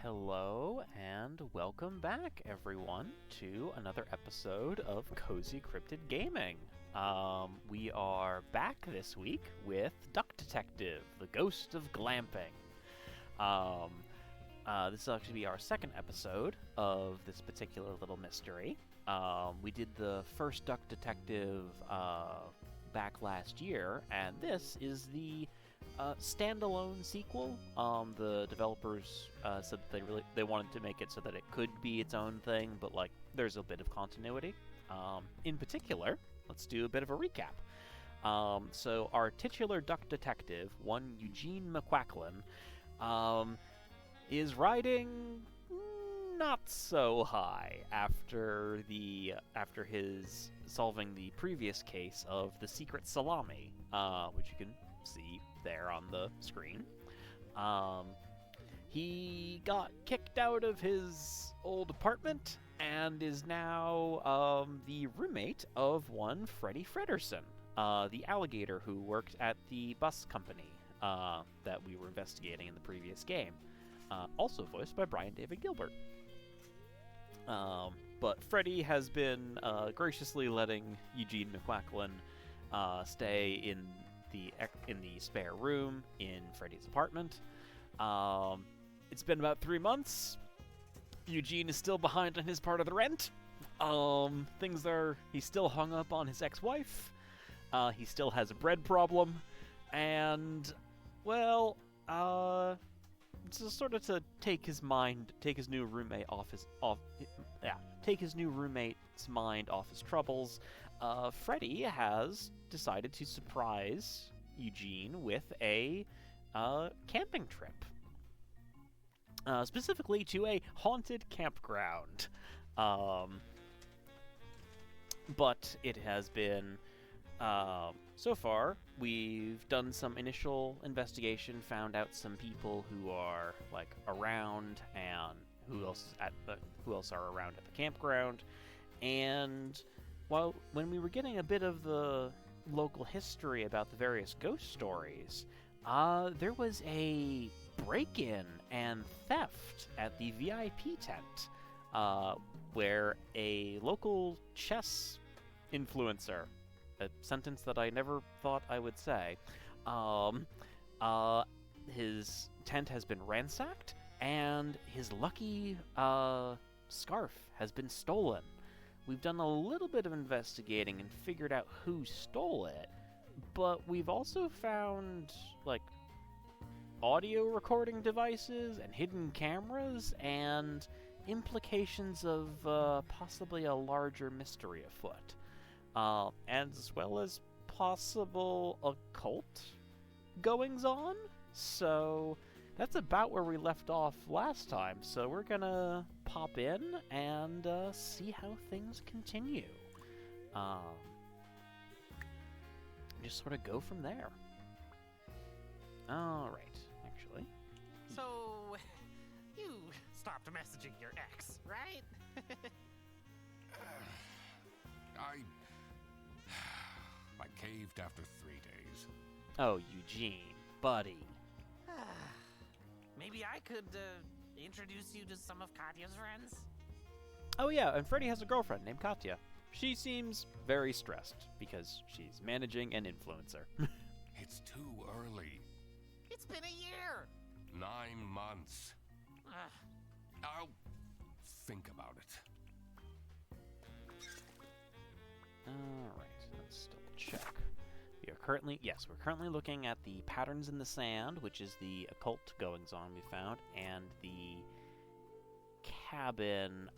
Hello and welcome back, everyone, to another episode of CozyCryptidGaming. We are back this week with Duck Detective, the Ghost of Glamping. This will actually be our second episode of this particular little mystery. We did the first Duck Detective back last year, and this is the standalone sequel. The developers said that they wanted to make it so that it could be its own thing, but there's a bit of continuity. In particular, let's do a bit of a recap. So our titular Duck Detective, one Eugene McQuacklin, is riding not so high after his solving the previous case of the secret salami, which you can see there on the screen. He got kicked out of his old apartment and is now the roommate of one Freddie Fredersen, the alligator who worked at the bus company that we were investigating in the previous game, also voiced by Brian David Gilbert. But Freddie has been graciously letting Eugene McQuacklin stay in the spare room in Freddie's apartment. It's been about 3 months. Eugene is still behind on his part of the rent. He's still hung up on his ex-wife. He still has a bread problem, and just sort of to take his new roommate's mind off his troubles, Freddie has decided to surprise Eugene with a camping trip. Specifically to a haunted campground. But it has been... so far, we've done some initial investigation, found out some people who are around, and who else are around at the campground. And when we were getting a bit of the local history about the various ghost stories, there was a break-in and theft at the VIP tent, where a local chess influencer, a sentence that I never thought I would say, his tent has been ransacked, and his lucky scarf has been stolen. We've done a little bit of investigating and figured out who stole it, but we've also found, audio recording devices and hidden cameras and implications of possibly a larger mystery afoot. As well as possible occult goings-on. So that's about where we left off last time, so we're gonna pop in and see how things continue. Just sort of go from there. Alright, actually. So, you stopped messaging your ex, right? I caved after 3 days. Oh, Eugene, buddy. Maybe I could introduce you to some of Katya's friends? Oh yeah, and Freddie has a girlfriend named Katya. She seems very stressed because she's managing an influencer. It's too early. It's been a year! 9 months. I'll think about it. Alright, let's double check. We're currently looking at the patterns in the sand, which is the occult goings-on we found, and the cabin,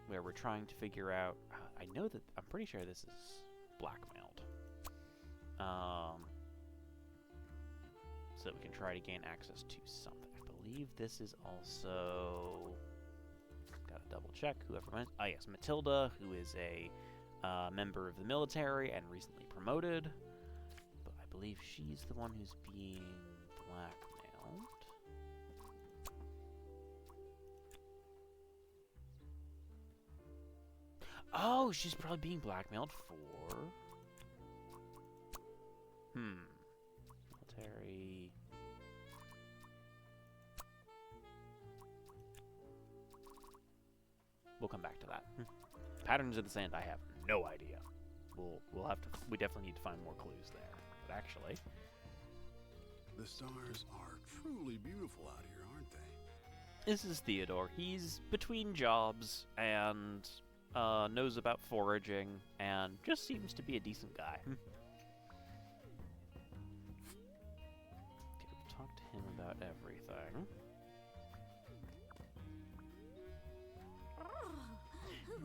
where we're trying to figure out, I'm pretty sure this is blackmailed. So that we can try to gain access to something. I believe this is also... Gotta double check whoever went. Yes, Matilda, who is a member of the military and recently promoted. But I believe she's the one who's being blackmailed. Oh, she's probably being blackmailed for... Military... that? Patterns of the sand, I have no idea. We definitely need to find more clues there. But actually, The stars are truly beautiful out here, aren't they? this is Theodore. He's between jobs and knows about foraging and just seems to be a decent guy. Okay, we've talked to him about everything.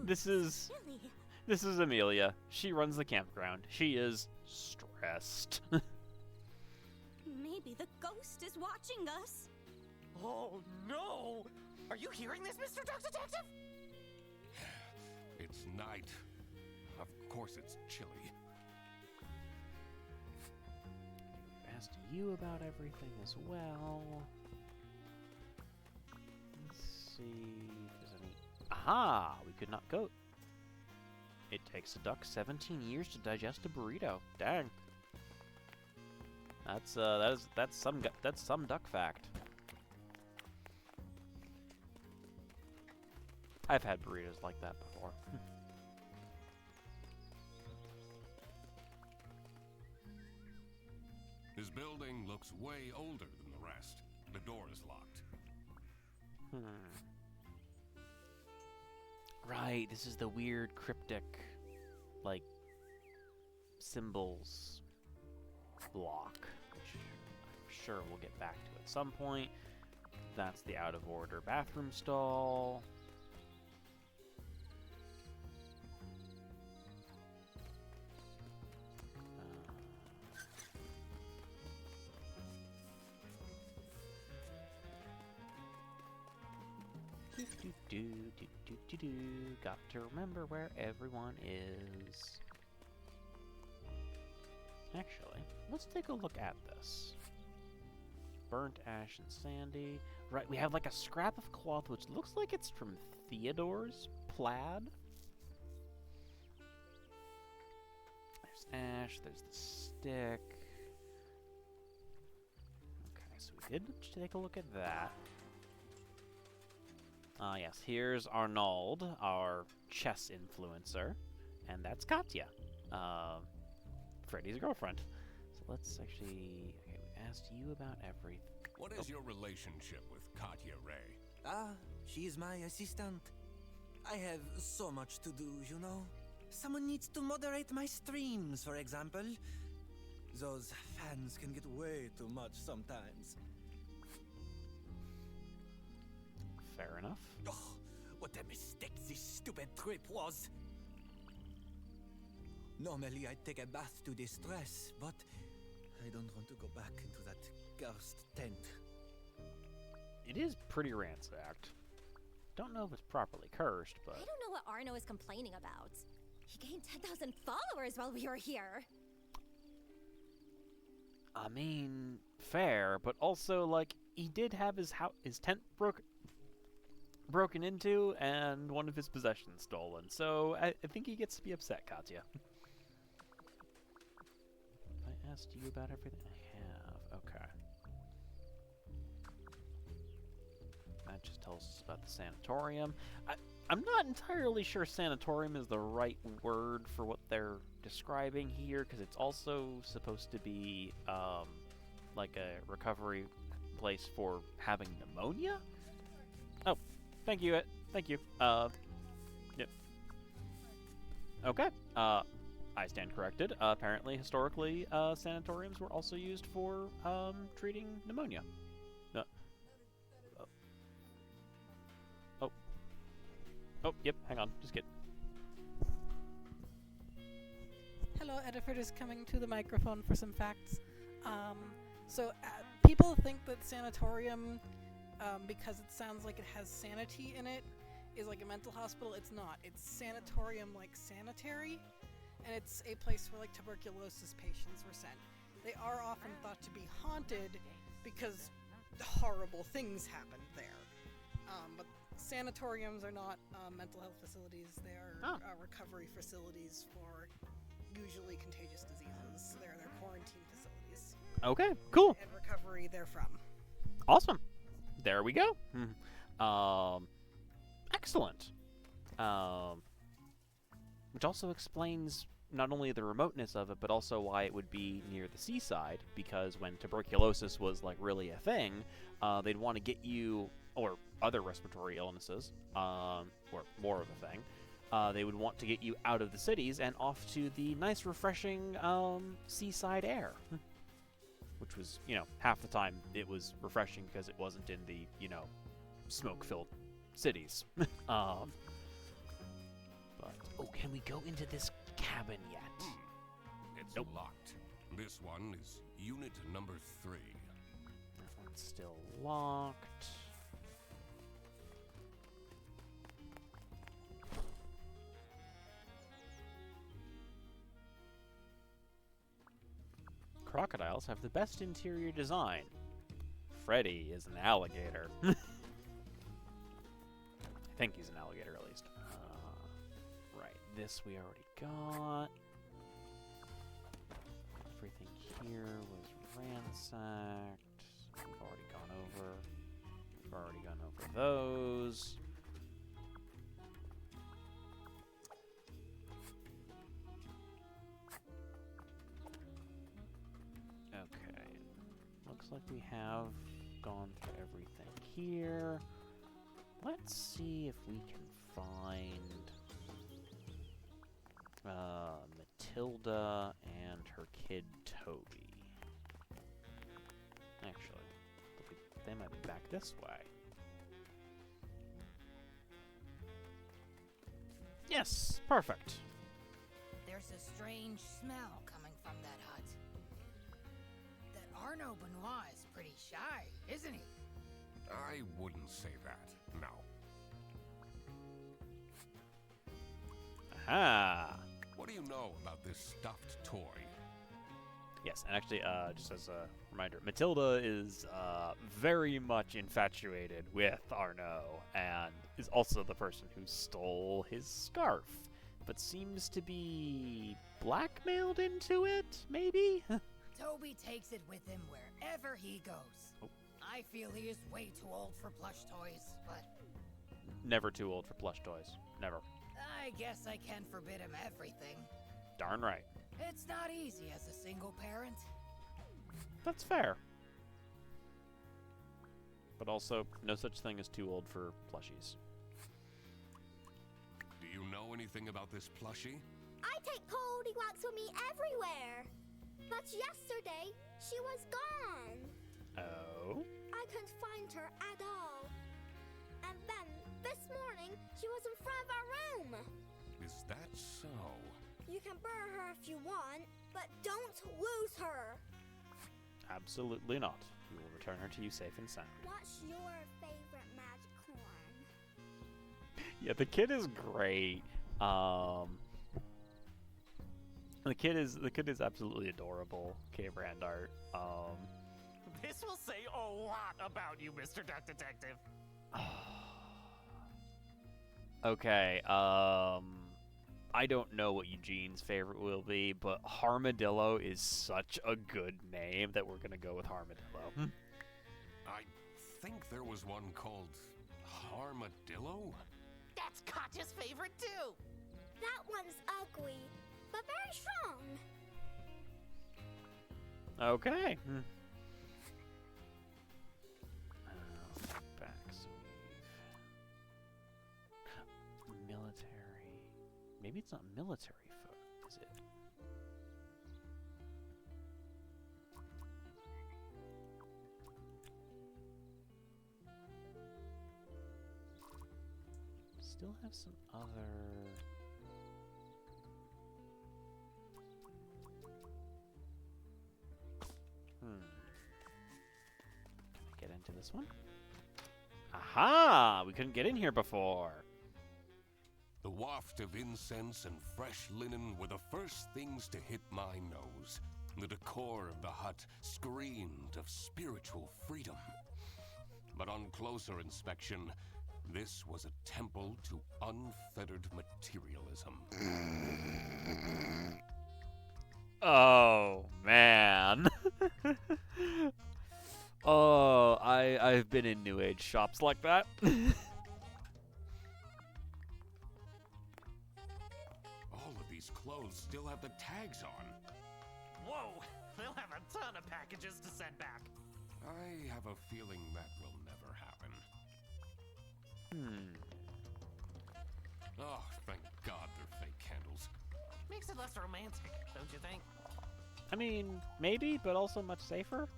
This is Amelia. She runs the campground. She is stressed. Maybe the ghost is watching us. Oh no! Are you hearing this, Mr. Duck Detective? It's night. Of course it's chilly. Asked you about everything as well. Let's see if there's any. Aha! We could not go. It takes a duck 17 years to digest a burrito. Dang. That's some duck fact. I've had burritos like that before. This building looks way older than the rest. The door is locked. Right, this is the weird cryptic, like, symbols block, which I'm sure we'll get back to at some point. That's the out-of-order bathroom stall. Got to remember where everyone is. Actually, let's take a look at this. Burnt ash and sandy. Right, we have like a scrap of cloth which looks like it's from Theodore's plaid. There's ash, there's the stick. Okay, so we did take a look at that. Yes, here's Arnold, our chess influencer, and that's Katya, Freddy's girlfriend. So let's actually, okay, we asked you about everything. What is your relationship with Katya Ray? She is my assistant. I have so much to do, you know. Someone needs to moderate my streams, for example. Those fans can get way too much sometimes. Fair enough. Oh, what a mistake this stupid trip was. Normally I'd take a bath to distress, but I don't want to go back into that cursed tent. It is pretty ransacked. Don't know if it's properly cursed, but... I don't know what Arno is complaining about. He gained 10,000 followers while we were here. I mean, fair, but also, like, he did have his tent broken into and one of his possessions stolen, so I think he gets to be upset, Katya. I asked you about everything I have. Okay. That just tells us about the sanatorium. I'm not entirely sure sanatorium is the right word for what they're describing here, because it's also supposed to be like a recovery place for having pneumonia? Oh, thank you. Thank you. Yep. Okay. I stand corrected. Apparently, historically, sanatoriums were also used for treating pneumonia. Oh, yep, hang on, just get... Hello, Ediford is coming to the microphone for some facts. People think that sanatorium, because it sounds like it has sanity in it, is like a mental hospital. It's not. It's sanatorium like sanitary, and it's a place where like tuberculosis patients were sent. They are often thought to be haunted because horrible things happened there. But sanatoriums are not mental health facilities. They are recovery facilities for usually contagious diseases. They're quarantine facilities. Okay, cool. And recovery therefrom. Awesome. There we go. Excellent. Which also explains not only the remoteness of it, but also why it would be near the seaside, because when tuberculosis was like really a thing, they'd want to get you, or other respiratory illnesses, or more of a thing, they would want to get you out of the cities and off to the nice, refreshing seaside air. Which was, half the time it was refreshing because it wasn't in the, smoke-filled cities. But, oh, can we go into this cabin yet? It's Nope. locked. This one is unit number 3. That one's still locked. Crocodiles have the best interior design. Freddy is an alligator. I think he's an alligator, at least. Right, this we already got. Everything here was ransacked. We've already gone over. We've already gone over those. Okay. Looks like we have gone through everything here. Let's see if we can find Matilda and her kid Toby. Actually, they might be back this way. Yes, perfect. There's a strange smell coming from that hut. That Arno Benoit is pretty shy, isn't he? I wouldn't say that, no. Aha! What do you know about this stuffed toy? Yes, and actually, just as a reminder, Matilda is very much infatuated with Arno, and is also the person who stole his scarf, but seems to be blackmailed into it, maybe? Toby takes it with him wherever he goes. Oh. I feel he is way too old for plush toys, but Never too old for plush toys. Never. I guess I can't forbid him everything. Darn right. It's not easy as a single parent. That's fair. But also, no such thing as too old for plushies. Do you know anything about this plushie? I take Goldilocks with me everywhere. But yesterday, she was gone. Oh? I couldn't find her at all. And then, this morning, she was in front of our room. Is that so? You can burn her if you want, but don't lose her. Absolutely not. We will return her to you safe and sound. What's your favorite magic corn? Yeah, the kid is great. The kid is absolutely adorable. K Brand art. This will say a lot about you, Mr. Duck Detective. Okay, I don't know what Eugene's favorite will be, but Harmadillo is such a good name that we're gonna go with Harmadillo. I think there was one called Harmadillo? That's Katja's favorite too. That one's ugly, but very strong. Okay. Back sleeve. Military. Maybe it's not military foot, is it? Still have some other... Can I get into this one? Aha! We couldn't get in here before. The waft of incense and fresh linen were the first things to hit my nose. The decor of the hut screamed of spiritual freedom. But on closer inspection, this was a temple to unfettered materialism. Oh, man. Oh, I've been in New Age shops like that. tags on. Whoa! They'll have a ton of packages to send back. I have a feeling that will never happen. Oh, thank God they're fake candles. Makes it less romantic, don't you think? I mean, maybe, but also much safer.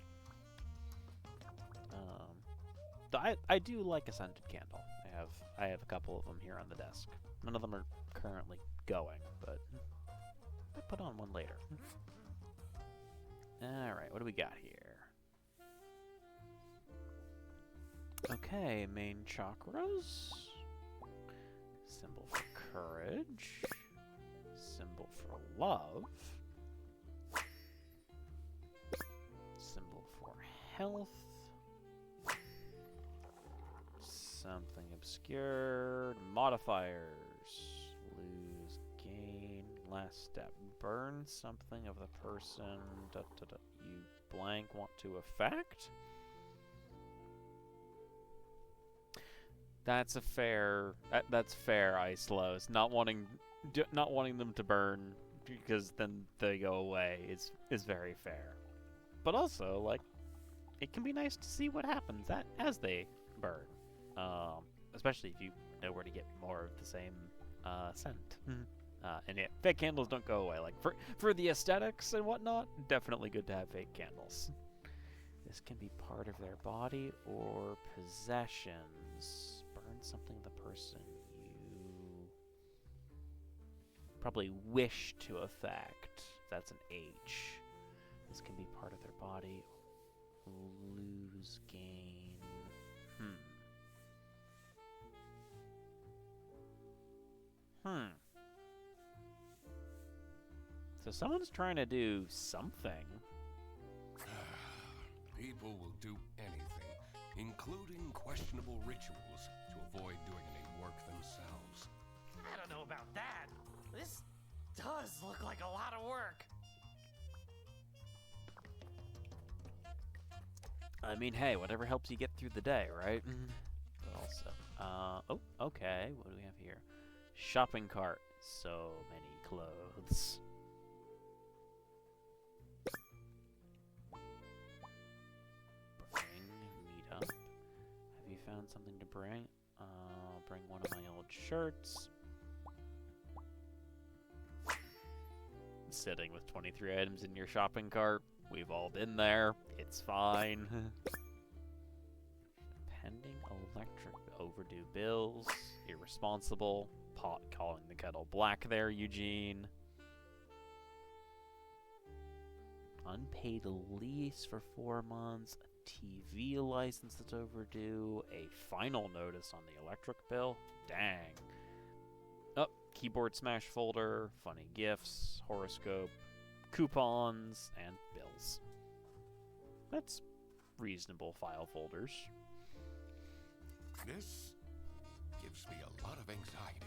I do like a scented candle. I have a couple of them here on the desk. None of them are currently going, but I put on one later. All right, what do we got here? Okay, main chakras. Symbol for courage. Symbol for love. Symbol for health. Something obscure. Modifiers. Lose, gain. Last step. Burn something of the person you blank want to affect. That's a fair. That's fair, Icelos. Not wanting them to burn because then they go away is very fair. But also, like, it can be nice to see what happens as they burn. Especially if you know where to get more of the same scent. And fake candles don't go away. Like, for the aesthetics and whatnot, definitely good to have fake candles. This can be part of their body or possessions. Burn something the person you probably wish to affect. That's an H. This can be part of their body. Lose, gain. So someone's trying to do something. People will do anything, including questionable rituals, to avoid doing any work themselves. I don't know about that. This does look like a lot of work. I mean, hey, whatever helps you get through the day, right? But also, okay, what do we have here? Shopping cart. So many clothes. Meet up. Have you found something to bring? I'll bring one of my old shirts. Sitting with 23 items in your shopping cart. We've all been there. It's fine. Pending electric overdue bills. Irresponsible. Pot calling the kettle black there, Eugene. Unpaid lease for 4 months. A TV license that's overdue. A final notice on the electric bill. Dang. Oh, keyboard smash folder. Funny gifts. Horoscope. Coupons. And bills. That's reasonable file folders. This gives me a lot of anxiety.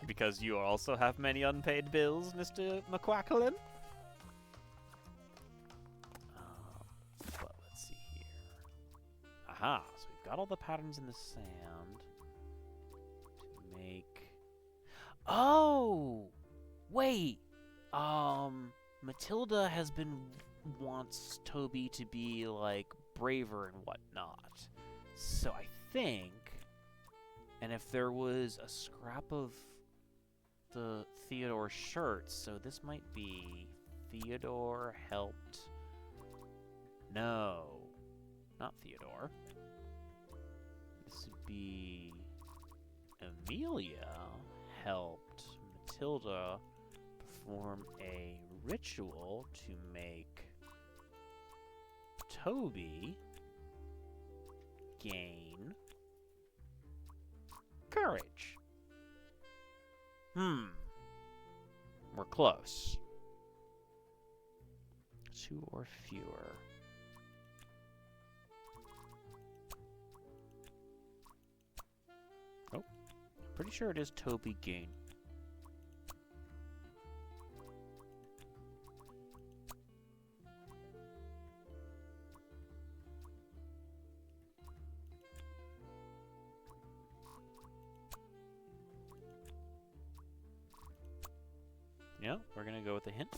Because you also have many unpaid bills, Mr. McQuacklin? But let's see here. Aha, so we've got all the patterns in the sand to make... Oh! Wait! Matilda wants Toby to be, like, braver and whatnot. So I think... And if there was a scrap of the Theodore shirts, so this might be Theodore helped... No, not Theodore. This would be Amelia helped Matilda perform a ritual to make Toby gain courage. We're close. 2 or fewer. Oh, pretty sure it is Toby gain. Yeah, we're gonna go with the hint.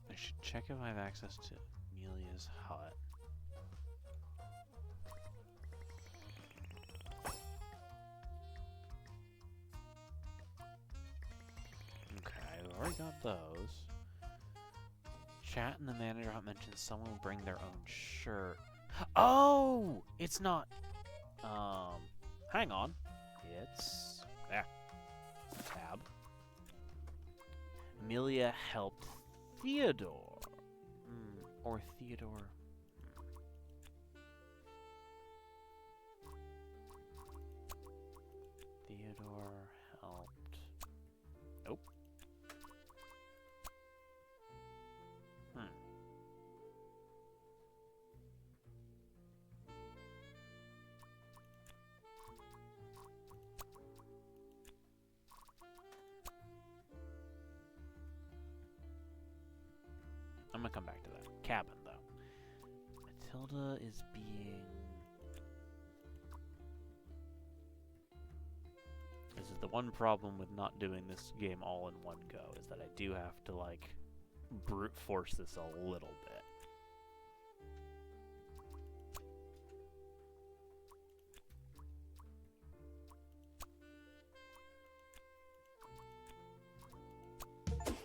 I should check if I have access to Amelia's hut. Okay, I've already got those. Chat and the manager hut mentioned someone will bring their own shirt. Oh! It's not... hang on. It's... yeah. Tab. Amelia helped Theodore. Or Theodore. Theodore helped. Nope. I'm gonna come back to that. Cabin, though. Matilda is being... This is the one problem with not doing this game all in one go, is that I do have to, like, brute force this a little bit.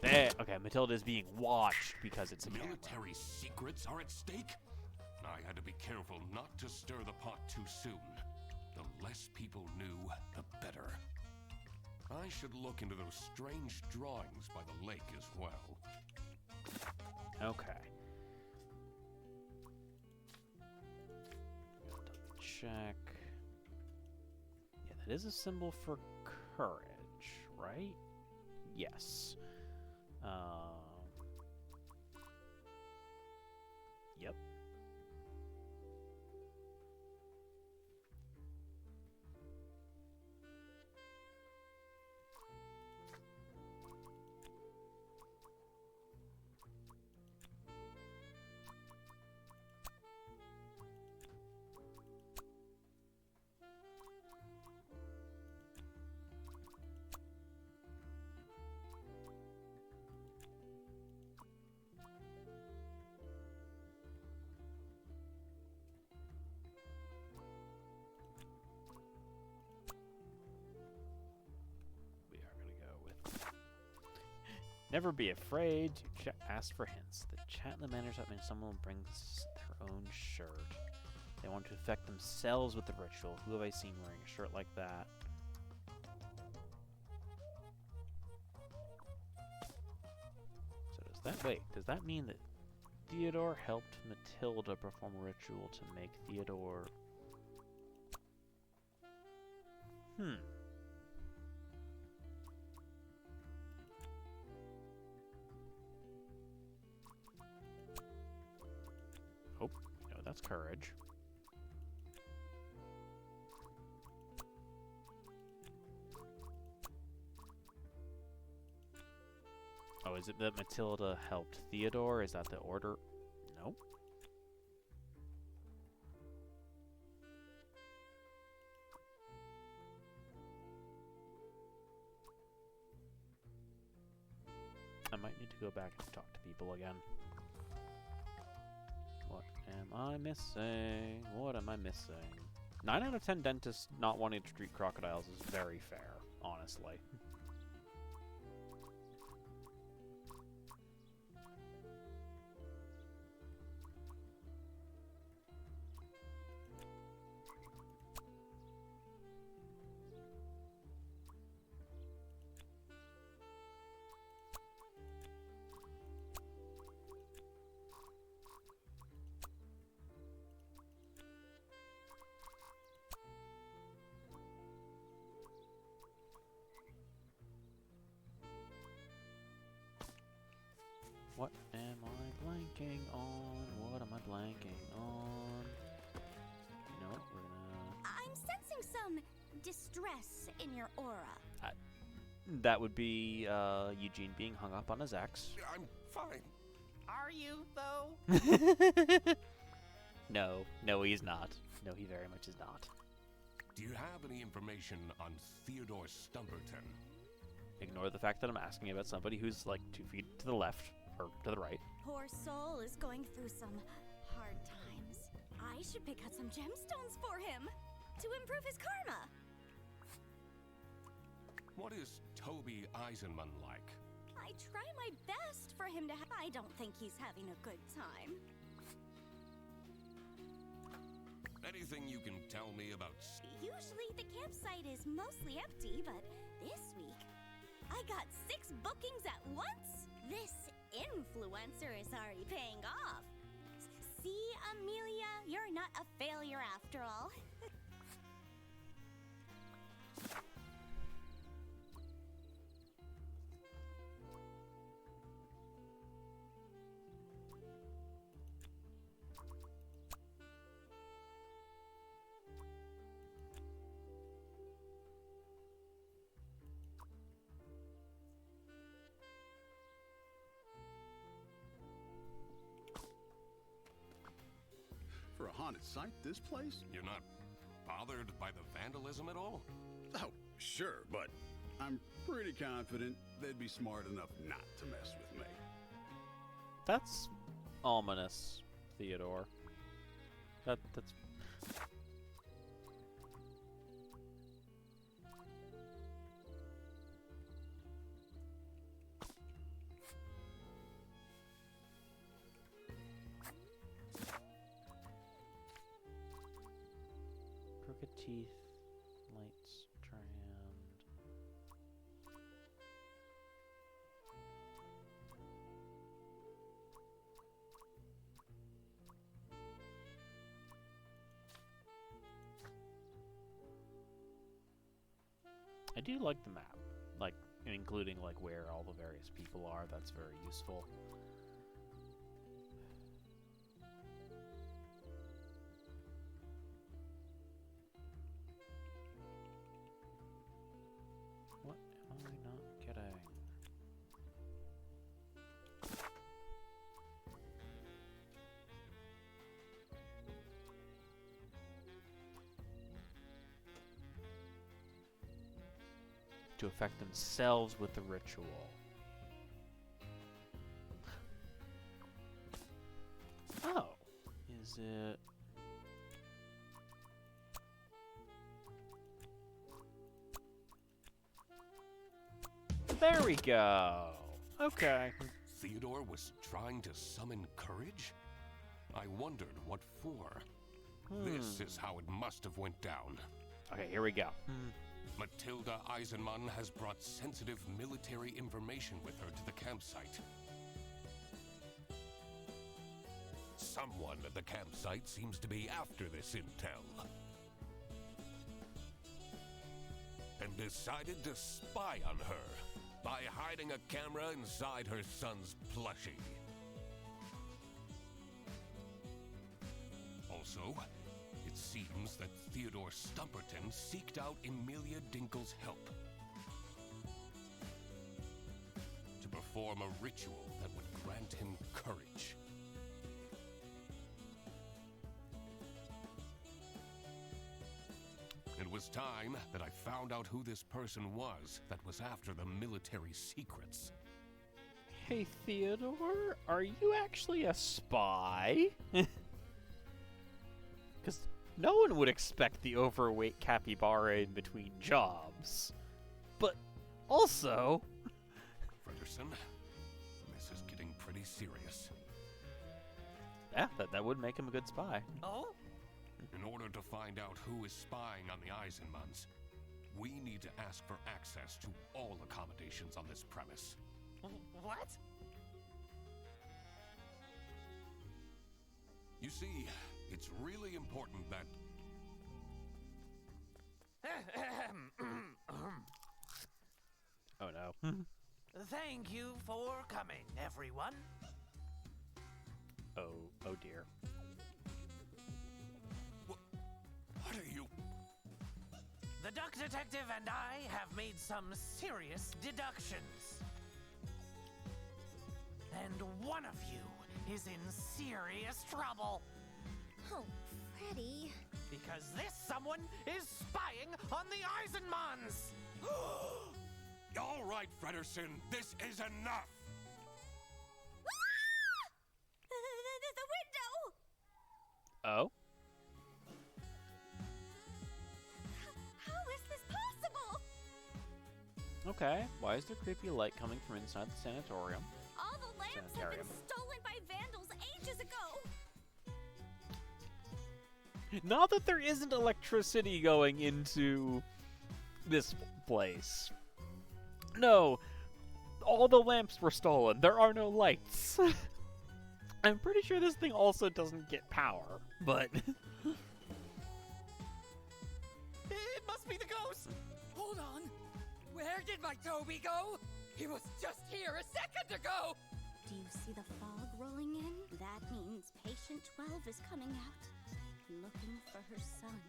There. Okay, Matilda is being watched because it's a camera. Military secrets are at stake? I had to be careful not to stir the pot too soon. The less people knew, the better. I should look into those strange drawings by the lake as well. Okay. Double check. Yeah, that is a symbol for courage, right? Yes. Yep. Never be afraid to ask for hints. The chat and the manners that means someone brings their own shirt. They want to affect themselves with the ritual. Who have I seen wearing a shirt like that? So does that... Wait, does that mean that Theodore helped Matilda perform a ritual to make Theodore... Oh, no, that's courage. Oh, is it that Matilda helped Theodore? Is that the order? Nope. I might need to go back and talk to people again. What am I missing? What am I missing? 9 out of 10 dentists not wanting to treat crocodiles is very fair, honestly. What am I blanking on? What am I blanking on? You know what? We're gonna... I'm sensing some distress in your aura. That would be Eugene being hung up on his ex. I'm fine. Are you, though? No, he's not. No, he very much is not. Do you have any information on Theodore Stumperton? Ignore the fact that I'm asking about somebody who's like 2 feet to the left or to the right. Poor soul is going through some hard times. I should pick out some gemstones for him to improve his karma. What is Toby Eisenman like? I try my best for him to I don't think he's having a good time. Anything you can tell me about... Usually the campsite is mostly empty, but this week I got 6 bookings at once. This influencer is already paying off. See, Amelia, you're not a failure after all. For a haunted site, this place? You're not bothered by the vandalism at all? Oh, sure, but I'm pretty confident they'd be smart enough not to mess with me. That's ominous, Theodore. That's crooked teeth, light strand. I do like the map, like including like where all the various people are. That's very useful. What am I not getting? To affect themselves with the ritual. Oh, is it? There we go. Okay. Theodore was trying to summon courage? I wondered what for. This is how it must have went down. Okay, here we go. Matilda Eisenman has brought sensitive military information with her to the campsite. Someone at the campsite seems to be after this intel. And decided to spy on her by hiding a camera inside her son's plushie. Also, it seems that Theodore Stumperton seeked out Emilia Dinkle's help to perform a ritual that would grant him courage. It was time that I found out who this person was that was after the military secrets. Hey, Theodore, are you actually a spy? Because no one would expect the overweight capybara in between jobs. But also... Fredderson, this is getting pretty serious. Yeah, that would make him a good spy. Oh? In order to find out who is spying on the Eisenmans, we need to ask for access to all accommodations on this premise. What? You see, it's really important that... Oh no. Thank you for coming, everyone. Oh dear. What are you... The duck detective and I have made some serious deductions. And one of you is in serious trouble. Oh, Freddy. Because this someone is spying on the Eisenmans! All right, Frederson, this is enough! The window! Oh? How is this possible? Okay. Why is there creepy light coming from inside the sanatorium? All the lamps have been stolen by vandals ages ago. Not that there isn't electricity going into this place. No, all the lamps were stolen. There are no lights. I'm pretty sure this thing also doesn't get power, but... It must be the ghost! Hold on. Where did my Toby go? He was just here a second ago. Do you see the fog rolling in? That means patient 12 is coming out, looking for her son.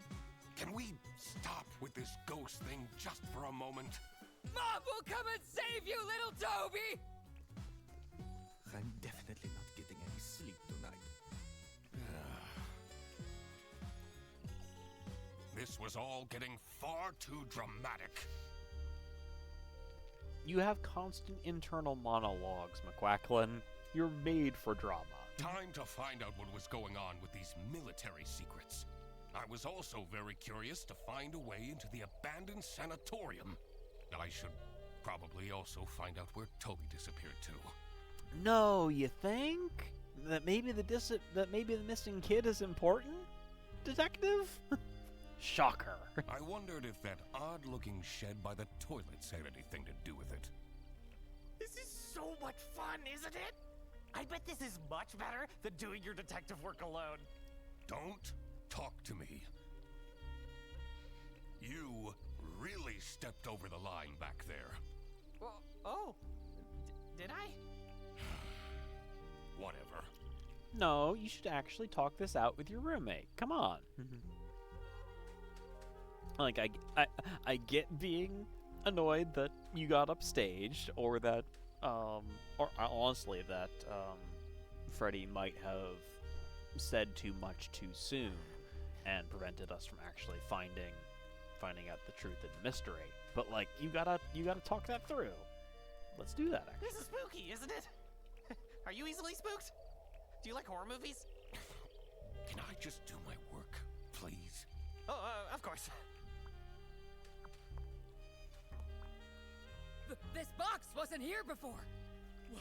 Can we stop with this ghost thing just for a moment? Mom will come and save you, little Toby. I'm definitely not getting any sleep tonight. This was all getting far too dramatic. You have constant internal monologues, McQuacklin. You're made for drama. Time to find out what was going on with these military secrets. I was also very curious to find a way into the abandoned sanatorium. I should probably also find out where Toby disappeared to. No, you think? That maybe the missing kid is important? Detective? Shocker. I wondered if that odd-looking shed by the toilets had anything to do with it. This is so much fun, isn't it? I bet this is much better than doing your detective work alone. Don't talk to me. You really stepped over the line back there. Well, oh, did I? Whatever. No, you should actually talk this out with your roommate. Come on. Like, I get being annoyed that you got upstaged, or that, or honestly, that, Freddy might have said too much too soon and prevented us from actually finding out the truth and mystery. But, like, you gotta talk that through. Let's do that, actually. This is spooky, isn't it? Are you easily spooked? Do you like horror movies? Can I just do my work, please? Oh, of course. This box wasn't here before.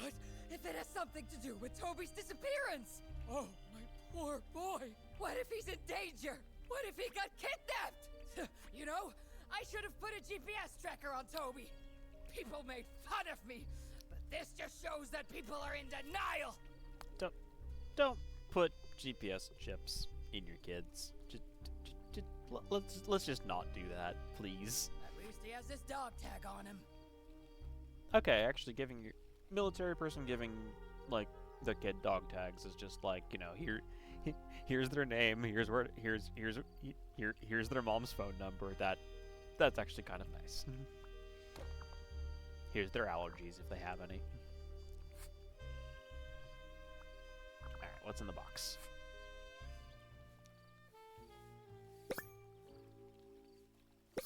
What if it has something to do with Toby's disappearance? Oh, my poor boy. What if he's in danger? What if he got kidnapped? You know, I should have put a GPS tracker on Toby. People made fun of me, but this just shows that people are in denial. Don't put GPS chips in your kids. Let's just not do that, please. At least he has this dog tag on him. Okay, actually giving your military person giving, like, the kid dog tags is just like, you know, here's their name, here's their mom's phone number. That's actually kind of nice. Here's their allergies if they have any. Alright, what's in the box?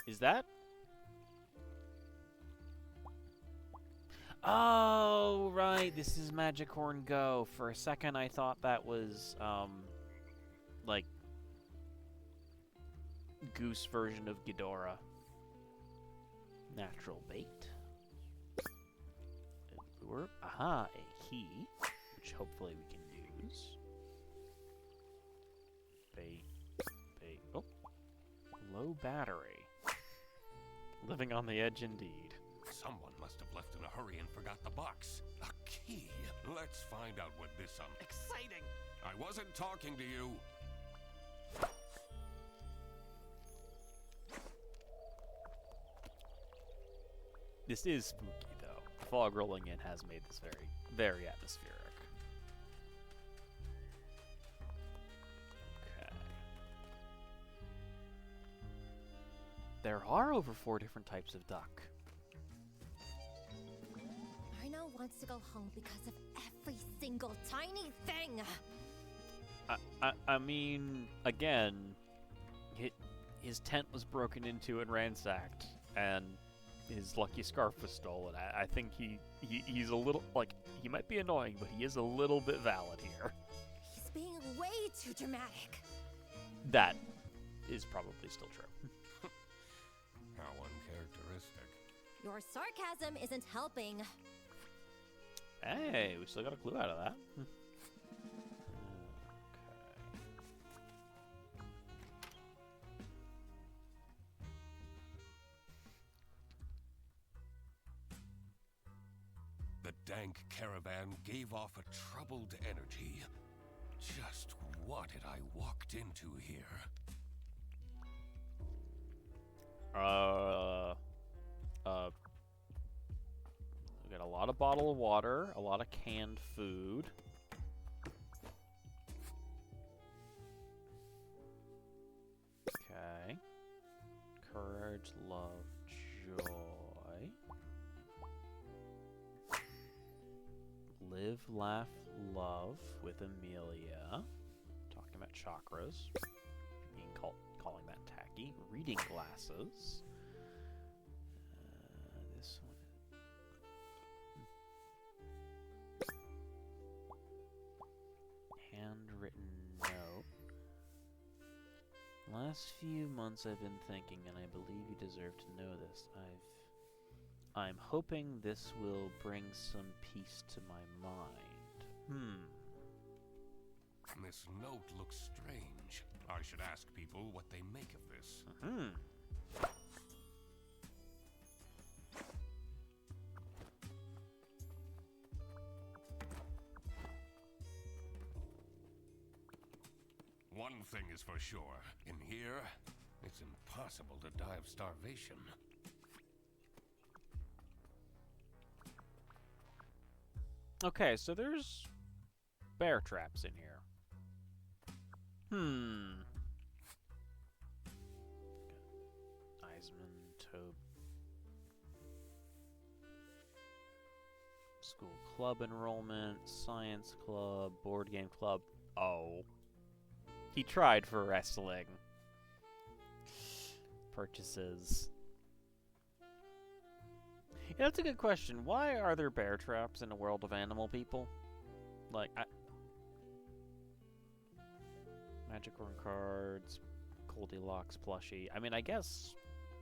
Is that? Oh, right, this is Magic Horn Go. For a second I thought that was, like, Goose version of Ghidorah. Natural bait. A lure. Aha, a key, which hopefully we can use. Bait. Oh. Low battery. Living on the edge indeed. Someone must have left in a hurry and forgot the box. A key. Let's find out what this Exciting. I wasn't talking to you. This is spooky, though. The fog rolling in has made this very, very atmospheric. Okay. there are over 4 different types of duck. Arno wants to go home because of every single tiny thing. I mean, again, his tent was broken into and ransacked, and his lucky scarf was stolen. I think he's a little, like, he might be annoying, but he is a little bit valid here. He's being way too dramatic. That is probably still true. How uncharacteristic. Your sarcasm isn't helping. Hey, we still got a clue out of that. The dank caravan gave off a troubled energy. Just what had I walked into here? We got a lot of bottled of water, a lot of canned food. Okay. Courage, love, joy. Live, laugh, love with Amelia. Talking about chakras. Being calling that tacky. Reading glasses. This one. Handwritten note. Last few months I've been thinking, and I believe you deserve to know this. I'm hoping this will bring some peace to my mind. This note looks strange. I should ask people what they make of this. One thing is for sure. In here, it's impossible to die of starvation. Okay, so there's bear traps in here. Eisman, Tobe. School club enrollment, science club, board game club. Oh. He tried for wrestling. Purchases. Yeah, that's a good question. Why are there bear traps in a world of animal people? Like, Magicorn cards, Goldilocks plushie. I mean, I guess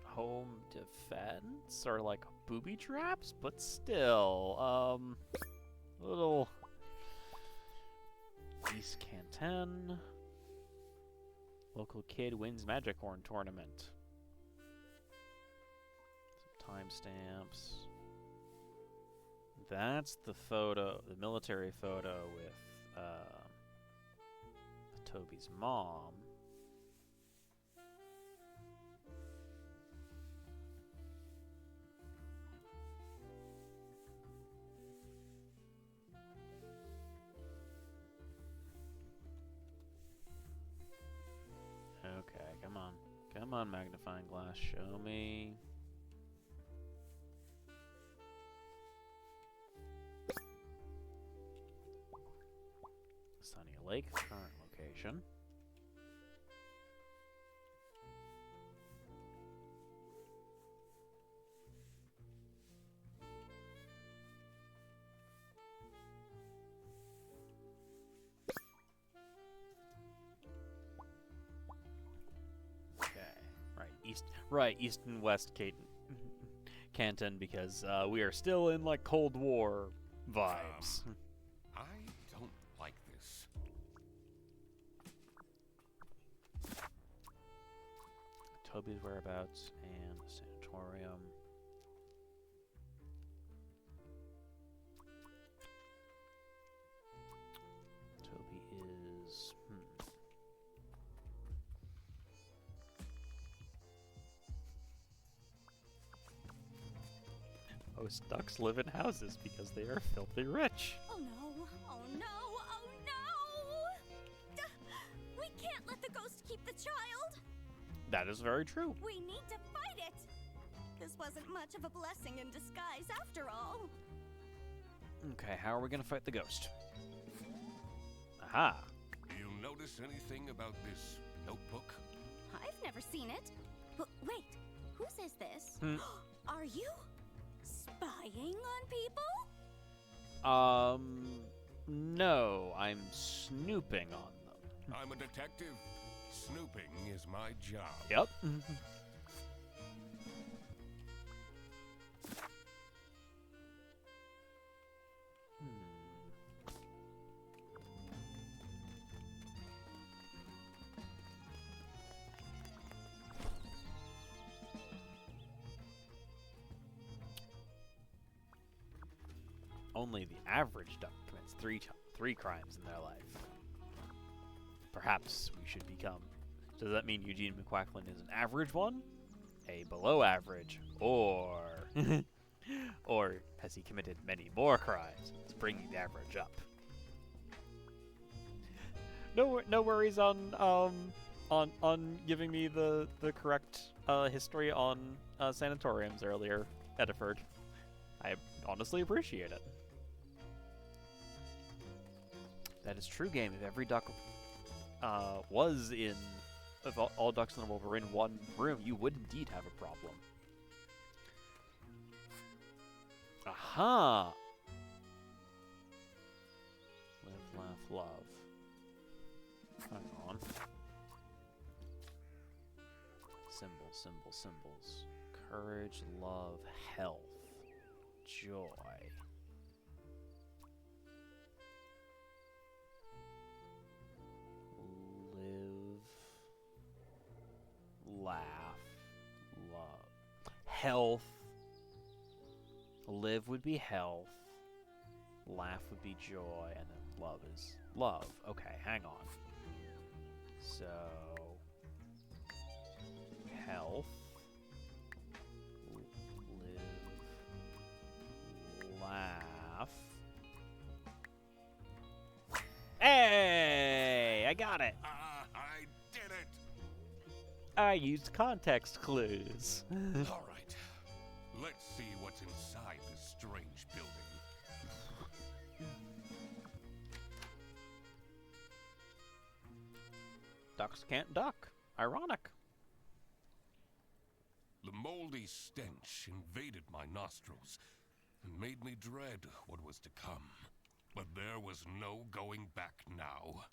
home defense or like booby traps, but still, little East Canton. Local kid wins Magicorn tournament. Some timestamps. That's the photo, the military photo with Toby's mom. Okay, come on. Come on, magnifying glass, show me. Sunny Lake, current location. East and West Canton, because we are still in like Cold War vibes. I don't like this. Toby's whereabouts and the sanatorium. Toby is Most ducks live in houses because they are filthy rich. Oh no, oh no, oh no! We can't let the ghost keep the child! That is very true. We need to fight it! This wasn't much of a blessing in disguise after all. Okay, how are we gonna fight the ghost? Aha. You notice anything about this notebook? I've never seen it. Wait, whose is this? Are you spying on people? No, I'm snooping on them. I'm a detective. Snooping is my job. Yep. Only the average duck commits three crimes in their life. Perhaps we should become. Does that mean Eugene McQuacklin is an average one? A below average? Or or has he committed many more crimes? It's bringing the average up. No worries on giving me the correct history on sanatoriums earlier, Ediford. I honestly appreciate it. That is true, game. If every duck was in, if all ducks in the world were in one room, you would indeed have a problem. Aha! Live, laugh, love. Hang on. Symbols. Courage, love, health, joy. Live, laugh, love. Health. Live would be health. Laugh would be joy. And then love is love. Okay, hang on. So, health. Live. Laugh. Hey! I got it! I did it! I used context clues. All right. Let's see what's inside this strange building. Ducks can't duck. Ironic. The moldy stench invaded my nostrils and made me dread what was to come. But there was no going back now.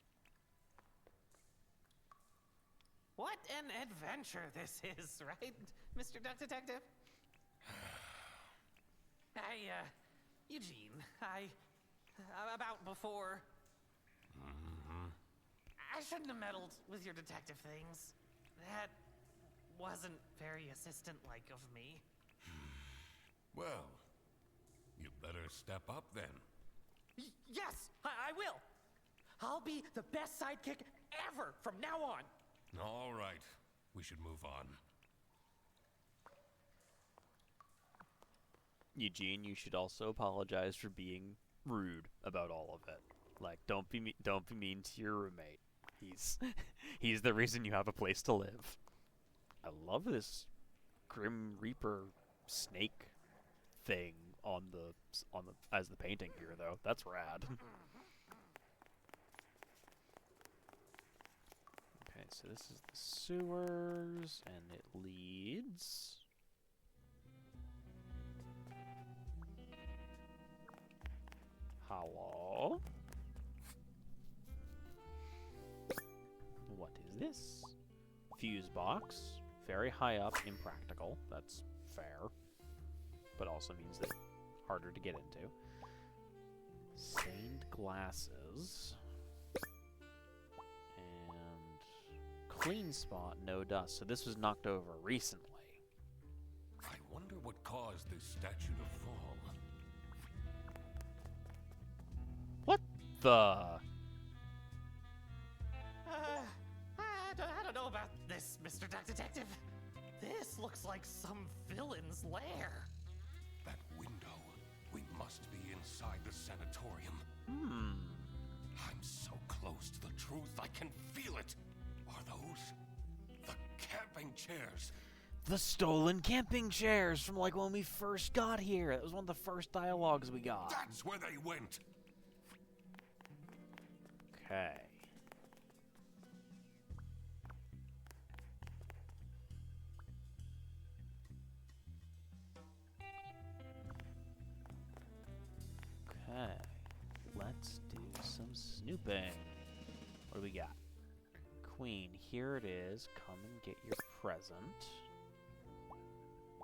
What an adventure this is, right, Mr. Duck Detective? Eugene, about before. I shouldn't have meddled with your detective things. That wasn't very assistant-like of me. Well, you better step up then. Yes, I will. I'll be the best sidekick ever from now on. All right, we should move on. Eugene, you should also apologize for being rude about all of it. Like, don't be mean to your roommate. He's the reason you have a place to live. I love this Grim Reaper snake thing on the as the painting here, though. That's rad. Okay, so this is the sewers, and it leads. Hello? What is this? Fuse box. Very high up, impractical. That's fair. But also means that harder to get into. Stained glasses. And clean spot, no dust. So this was knocked over recently. I wonder what caused this statue to fall. What the? I don't know about this, Mr. Duck Detective. This looks like some villain's lair. That window. We must be inside the sanatorium. I'm so close to the truth, I can feel it. Are those the camp camping chairs. The stolen camping chairs from like when we first got here. That was one of the first dialogues we got. That's where they went. Okay. Okay. Let's do some snooping. What do we got? Queen, here it is. Come and get your present.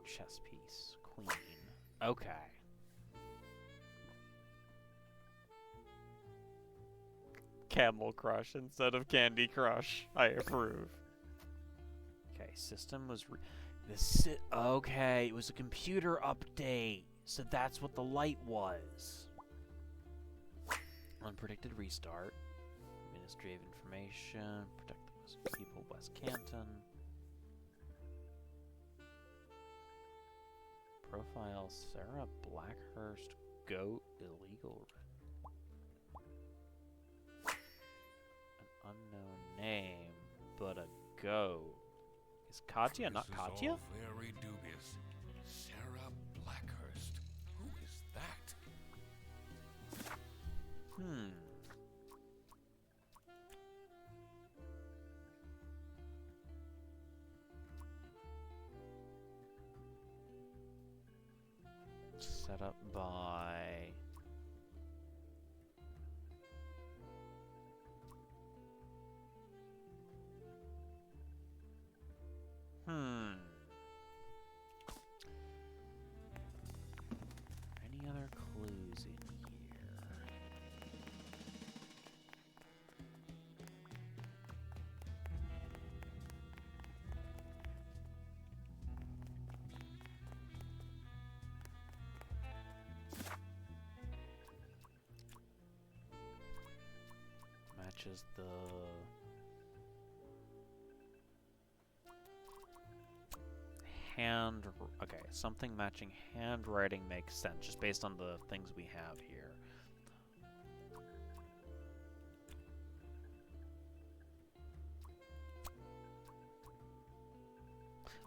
Chess piece. Queen. Okay. Camel Crush instead of Candy Crush. I approve. Okay, system was okay, it was a computer update. So that's what the light was. Unpredicted restart. Ministry of Information. Protect the Muslim people, West Canton. Profile Sarah Blackhurst. Goat illegal. An unknown name, but a goat. Is Katya not Katya? All very dubious. Sarah Blackhurst. Who is that? Set up by... Any other clues in here? Matches the... Okay, something matching handwriting makes sense, just based on the things we have here.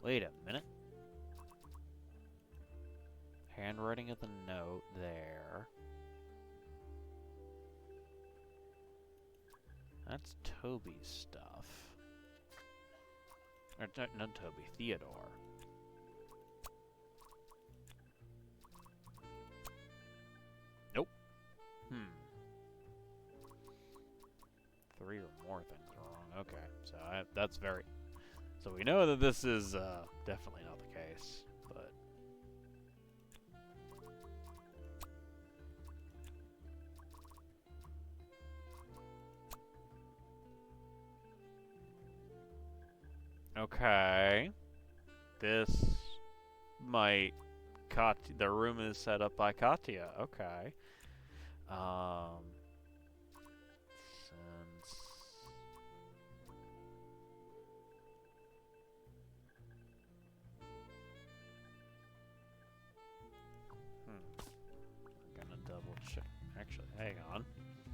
Wait a minute. Handwriting of the note there. That's Toby's stuff. Or, not Toby, Theodore. Nope. 3 or more things are wrong. Okay, so that's very... So we know that this is definitely not the case, but... Okay. This might... The room is set up by Katya. Okay. Since... We're gonna double check. Actually, hang on.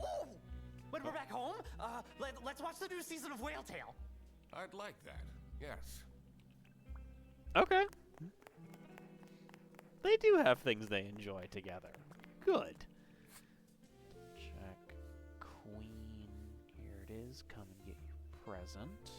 Oh! When we're back home, let's watch the new season of Whale Tale. I'd like that. Yes. Okay. They do have things they enjoy together. Good. Check. Queen. Here it is. Come and get your present.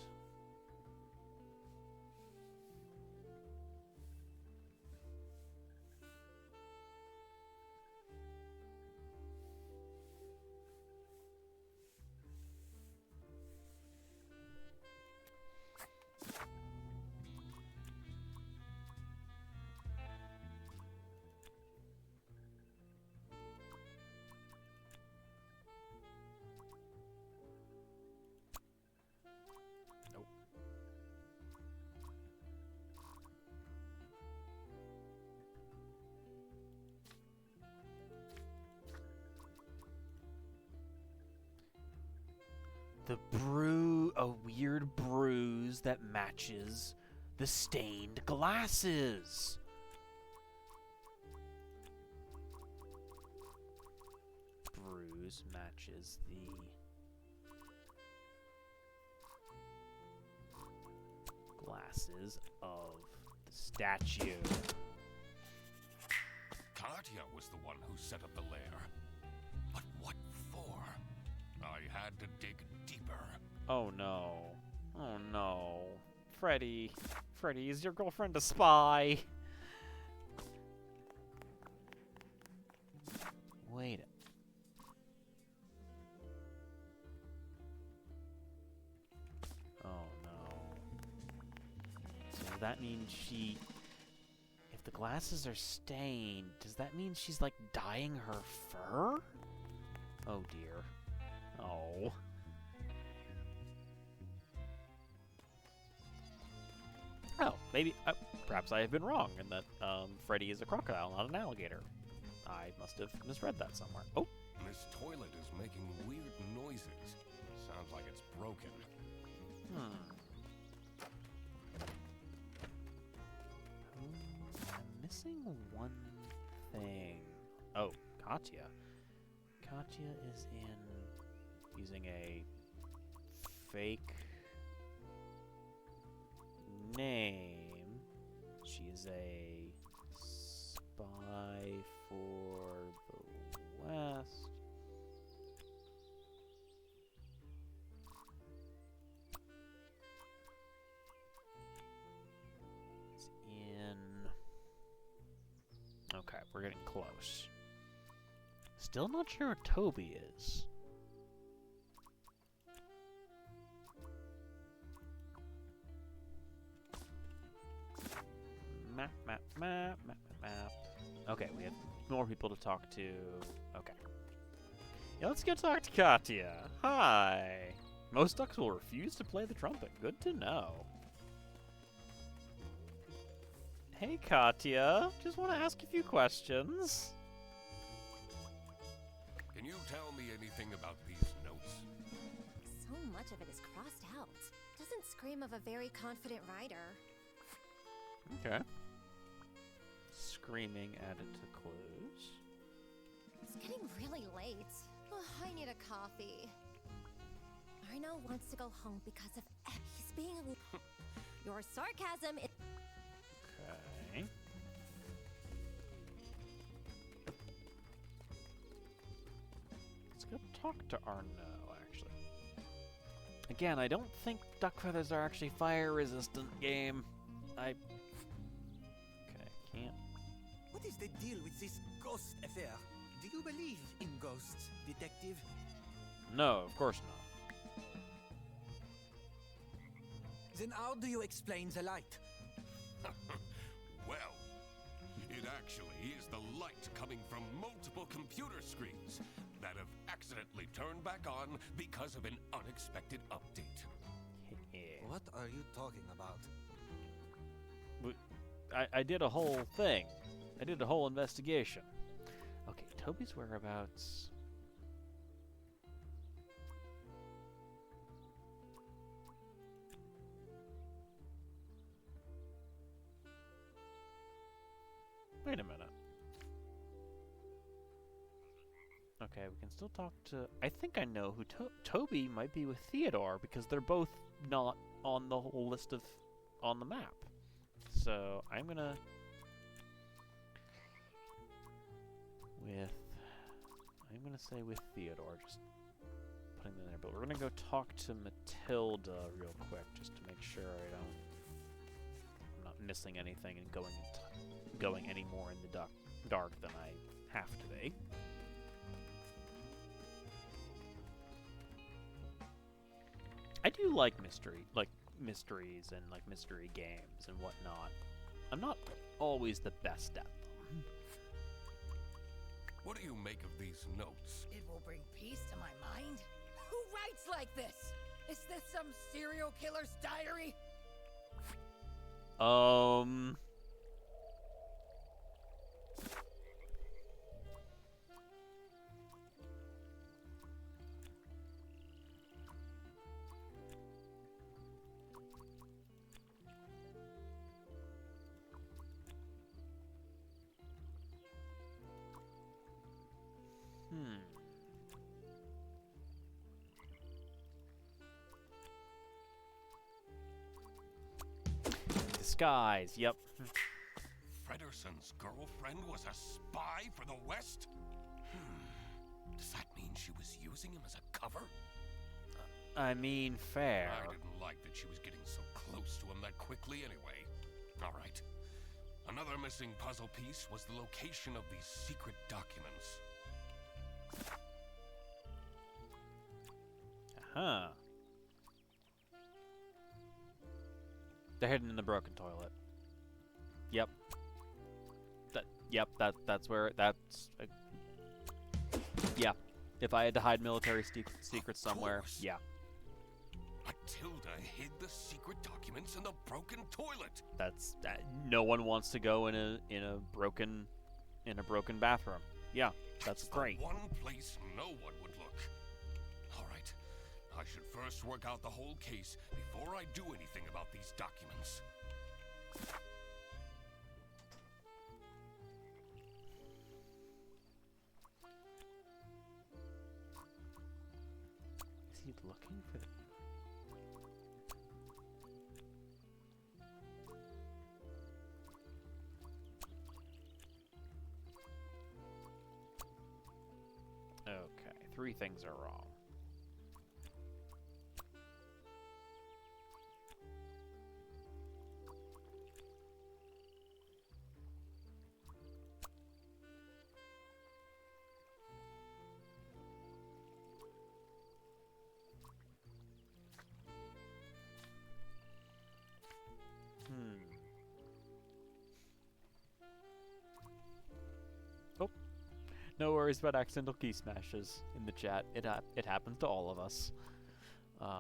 A weird bruise that matches the stained glasses. Bruise matches the classes of the statue. Katya was the one who set up the lair. But what for? I had to dig deeper. Oh no. Oh no. Freddy. Freddy, is your girlfriend a spy? Wait a... Oh no. So that means she... If the glasses are stained, does that mean she's like dyeing her fur? Oh dear. Oh. Oh, maybe, perhaps I have been wrong, and that Freddy is a crocodile, not an alligator. I must have misread that somewhere. Oh! This toilet is making weird noises. Sounds like it's broken. I'm missing one thing. Oh, Katya. Katya is using a fake name. She's a spy for the West. It's in... Okay, we're getting close. Still not sure where Toby is. Map. Okay, we have more people to talk to. Okay. Yeah, let's go talk to Katya. Hi. Most ducks will refuse to play the trumpet. Good to know. Hey, Katya. Just want to ask a few questions. Can you tell me anything about these notes? So much of it is crossed out. Doesn't scream of a very confident writer. Okay. Screaming added to clues. It's getting really late. Ugh, I need a coffee. Arno wants to go home because of... He's being a... Your sarcasm is... Okay. Let's go talk to Arno, actually. Again, I don't think duck feathers are actually fire-resistant, game. Okay, can't... What is the deal with this ghost affair? Do you believe in ghosts, detective? No, of course not. Then how do you explain the light? Well, it actually is the light coming from multiple computer screens that have accidentally turned back on because of an unexpected update. What are you talking about? I did a whole thing. I did a whole investigation. Okay, Toby's whereabouts. Wait a minute. Okay, we can still talk to... I think I know who Toby might be with Theodore, because they're both not on the whole list of... on the map. So, I'm gonna... say with Theodore, just putting them there. But we're gonna go talk to Matilda real quick, just to make sure I'm not missing anything and going any more in the dark than I have to be. I do like mysteries and like mystery games and whatnot. I'm not always the best at them. What do you make of these notes? It will bring peace to my mind. Who writes like this? Is this some serial killer's diary? skies. Yep. Frederson's girlfriend was a spy for the West? Does that mean she was using him as a cover? I mean, fair. I didn't like that she was getting so close to him that quickly anyway. All right. Another missing puzzle piece was the location of these secret documents. Huh. They're hidden in the broken toilet. Yep. That's where that's. Yeah. If I had to hide military secrets somewhere, yeah. Matilda hid the secret documents in the broken toilet. That's no one wants to go in a broken bathroom. Yeah, that's great. The one place no one would look. All right. I should first work out the whole case before I do anything about these documents. Is he looking for the... Okay, 3 things are wrong. Oh, no worries about accidental key smashes in the chat. It happens to all of us. Okay.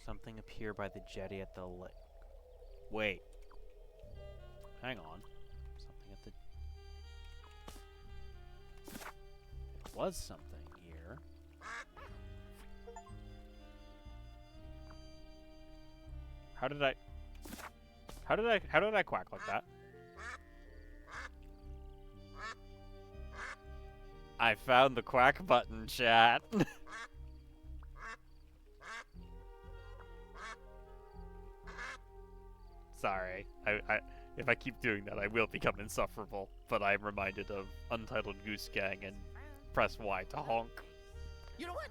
Something appear by the jetty at the lake. Wait. Hang on. Something at the... There was something here. How did I quack like that? I found the quack button, chat. Sorry. If I keep doing that, I will become insufferable. But I'm reminded of Untitled Goose Gang and press Y to honk. You know what?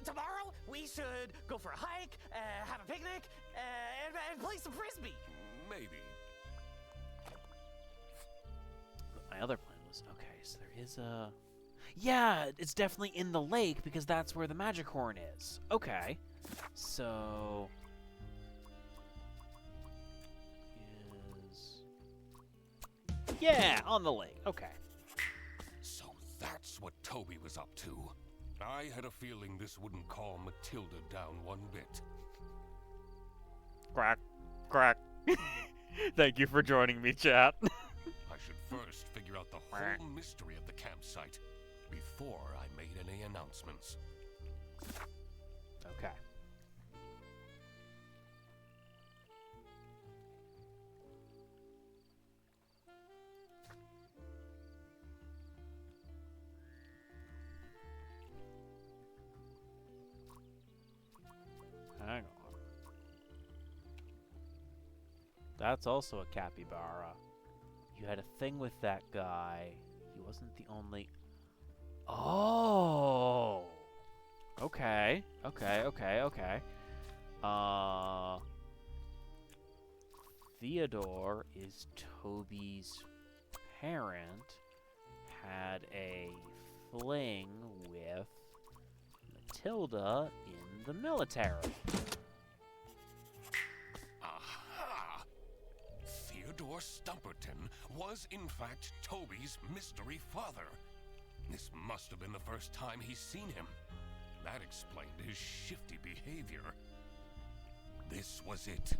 Tomorrow we should go for a hike, have a picnic, and play some frisbee. Maybe. My other plan was, okay, so there is a... Yeah, it's definitely in the lake because that's where the magic horn is. Okay. So... Yeah, on the lake. Okay. So that's what Toby was up to. I had a feeling this wouldn't calm Matilda down one bit. Crack. Crack. Thank you for joining me, chat. I should first figure out the whole mystery of the campsite before I made any announcements. Okay. Hang on. That's also a capybara. You had a thing with that guy. He wasn't the only... Oh! Okay. Theodore is Toby's parent. Had a fling with Matilda in the military. Aha! Theodore Stumperton was in fact Toby's mystery father. This must have been the first time he's seen him. That explained his shifty behavior. This was it.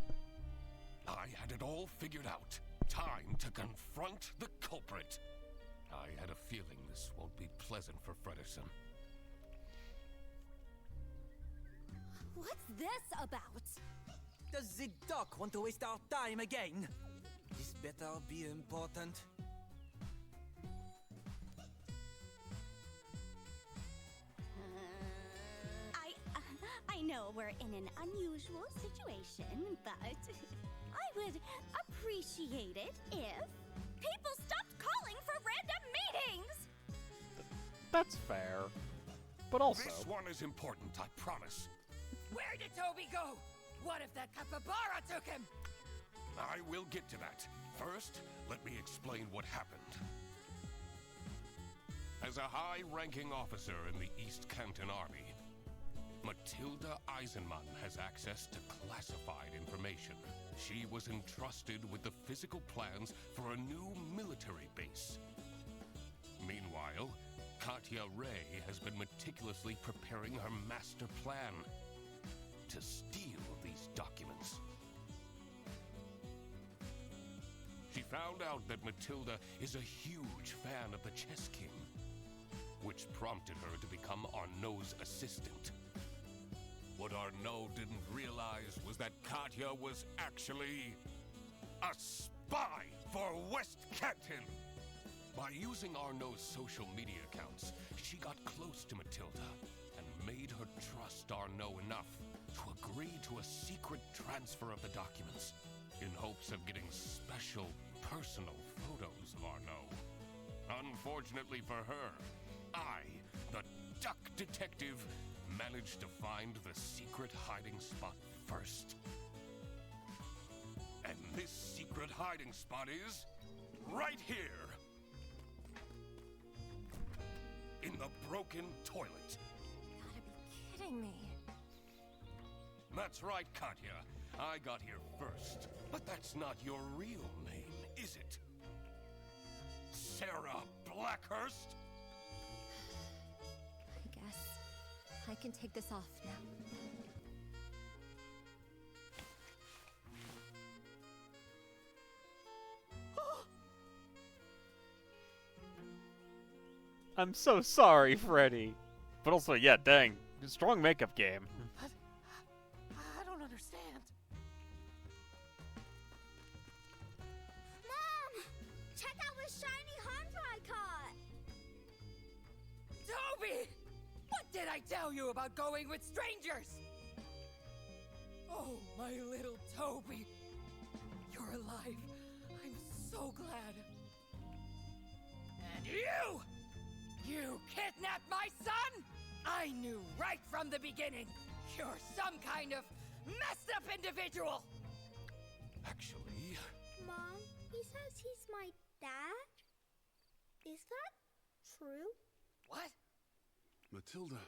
I had it all figured out. Time to confront the culprit. I had a feeling this won't be pleasant for Fredersen. What's this about? Does the doc want to waste our time again? This better be important. I know we're in an unusual situation, but I would appreciate it if people stopped calling for random meetings! That's fair. But also... This one is important, I promise. Where did Toby go? What if that capybara took him? I will get to that. First, let me explain what happened. As a high-ranking officer in the East Canton Army, Matilda Eisenmann has access to classified information. She was entrusted with the physical plans for a new military base. Meanwhile, Katya Ray has been meticulously preparing her master plan to steal these documents. She found out that Matilda is a huge fan of the Chess King, which prompted her to become Arnaud's assistant. What Arnaud didn't realize was that Katya was actually a spy for West Canton. By using Arnaud's social media accounts, she got close to Matilda and made her trust Arnaud enough to agree to a secret transfer of the documents in hopes of getting special personal photos of Arnaud. Unfortunately for her, I, the duck detective, managed to find the secret hiding spot first. And this secret hiding spot is right here. In the broken toilet. Gotta be kidding me. That's right, Katya. I got here first. But that's not your real name, is it? Sarah Blackhurst? I guess I can take this off now. I'm so sorry, Freddy. But also, yeah, dang. Strong makeup game. I don't understand. Mom! Check out what shiny hunter I caught! Toby! What did I tell you about going with strangers? Oh, my little Toby. You're alive. I'm so glad. And you! You kidnapped my son? I knew right from the beginning. You're some kind of messed up individual. Actually, Mom, he says he's my dad? Is that true? What? Matilda.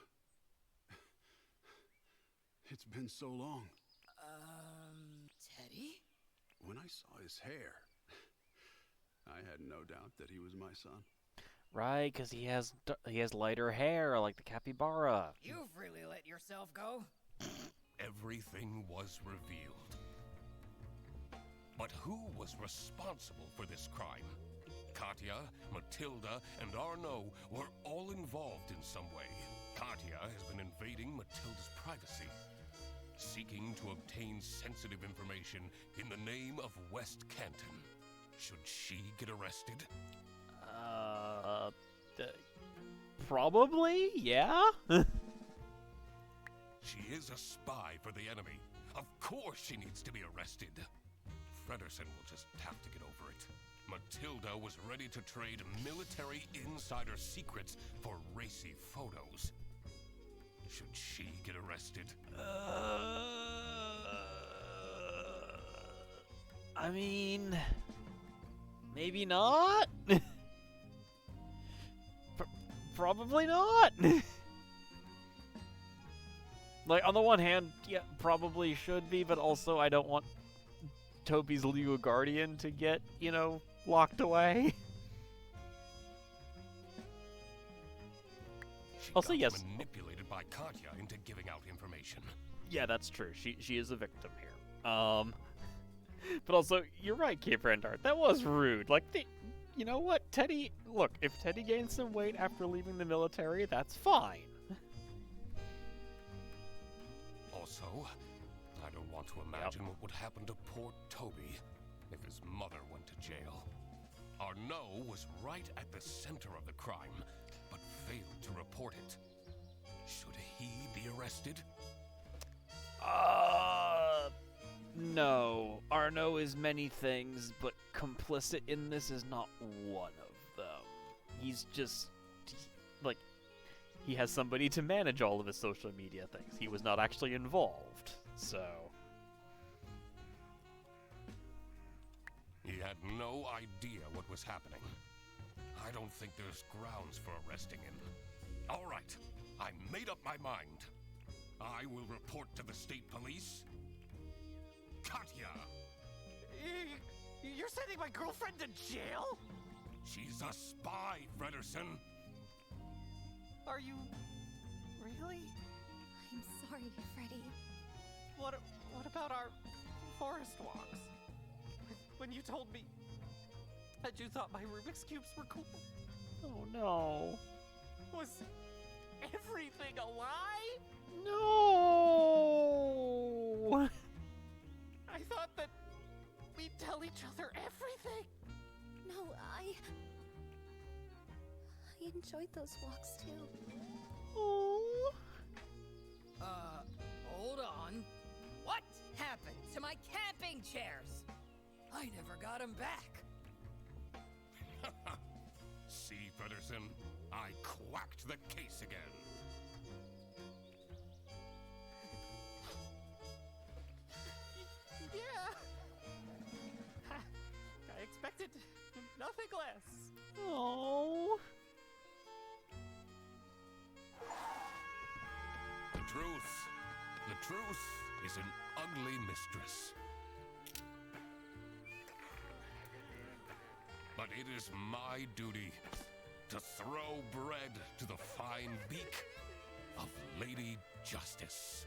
It's been so long. Teddy? When I saw his hair, I had no doubt that he was my son. Right, because he has lighter hair like the capybara. You've really let yourself go. everything was revealed. But who was responsible for this crime? Katya, Matilda, and Arnaud were all involved in some way. Katya has been invading Matilda's privacy, seeking to obtain sensitive information in the name of West Canton. Should she get arrested? Probably, yeah? She is a spy for the enemy. Of course she needs to be arrested. Fredersen will just have to get over it. Matilda was ready to trade military insider secrets for racy photos. Should she get arrested? I mean, maybe not? Probably not. Like, on the one hand, yeah, probably should be, but also I don't want Toby's legal guardian to get, you know, locked away. She Also, got yes. manipulated by Katya into giving out information. Yeah, that's true. She is a victim here. But also, you're right, Cape Randart. That was rude. Like, you know what, Teddy? Look, if Teddy gains some weight after leaving the military, that's fine. Also, I don't want to imagine what would happen to poor Toby if his mother went to jail. Arnaud was right at the center of the crime, but failed to report it. Should he be arrested? No. Arnaud is many things, but complicit in this is not one of them. He's just, like, he has somebody to manage all of his social media things. He was not actually involved, so... He had no idea what was happening. I don't think there's grounds for arresting him. All right, I made up my mind. I will report to the state police. Katya! You're sending my girlfriend to jail? She's a spy, Frederson. Are you... really? I'm sorry, Freddy. What about our forest walks? When you told me that you thought my Rubik's Cubes were cool, Oh no. was everything a lie? No! I thought that we'd tell each other everything. No, I enjoyed those walks too. Oh. Hold on. What happened to my camping chairs? I never got them back. See, Frederson, I quacked the case again. Yeah. I expected nothing less. Oh. The truth is an ugly mistress. But it is my duty to throw bread to the fine beak of Lady Justice.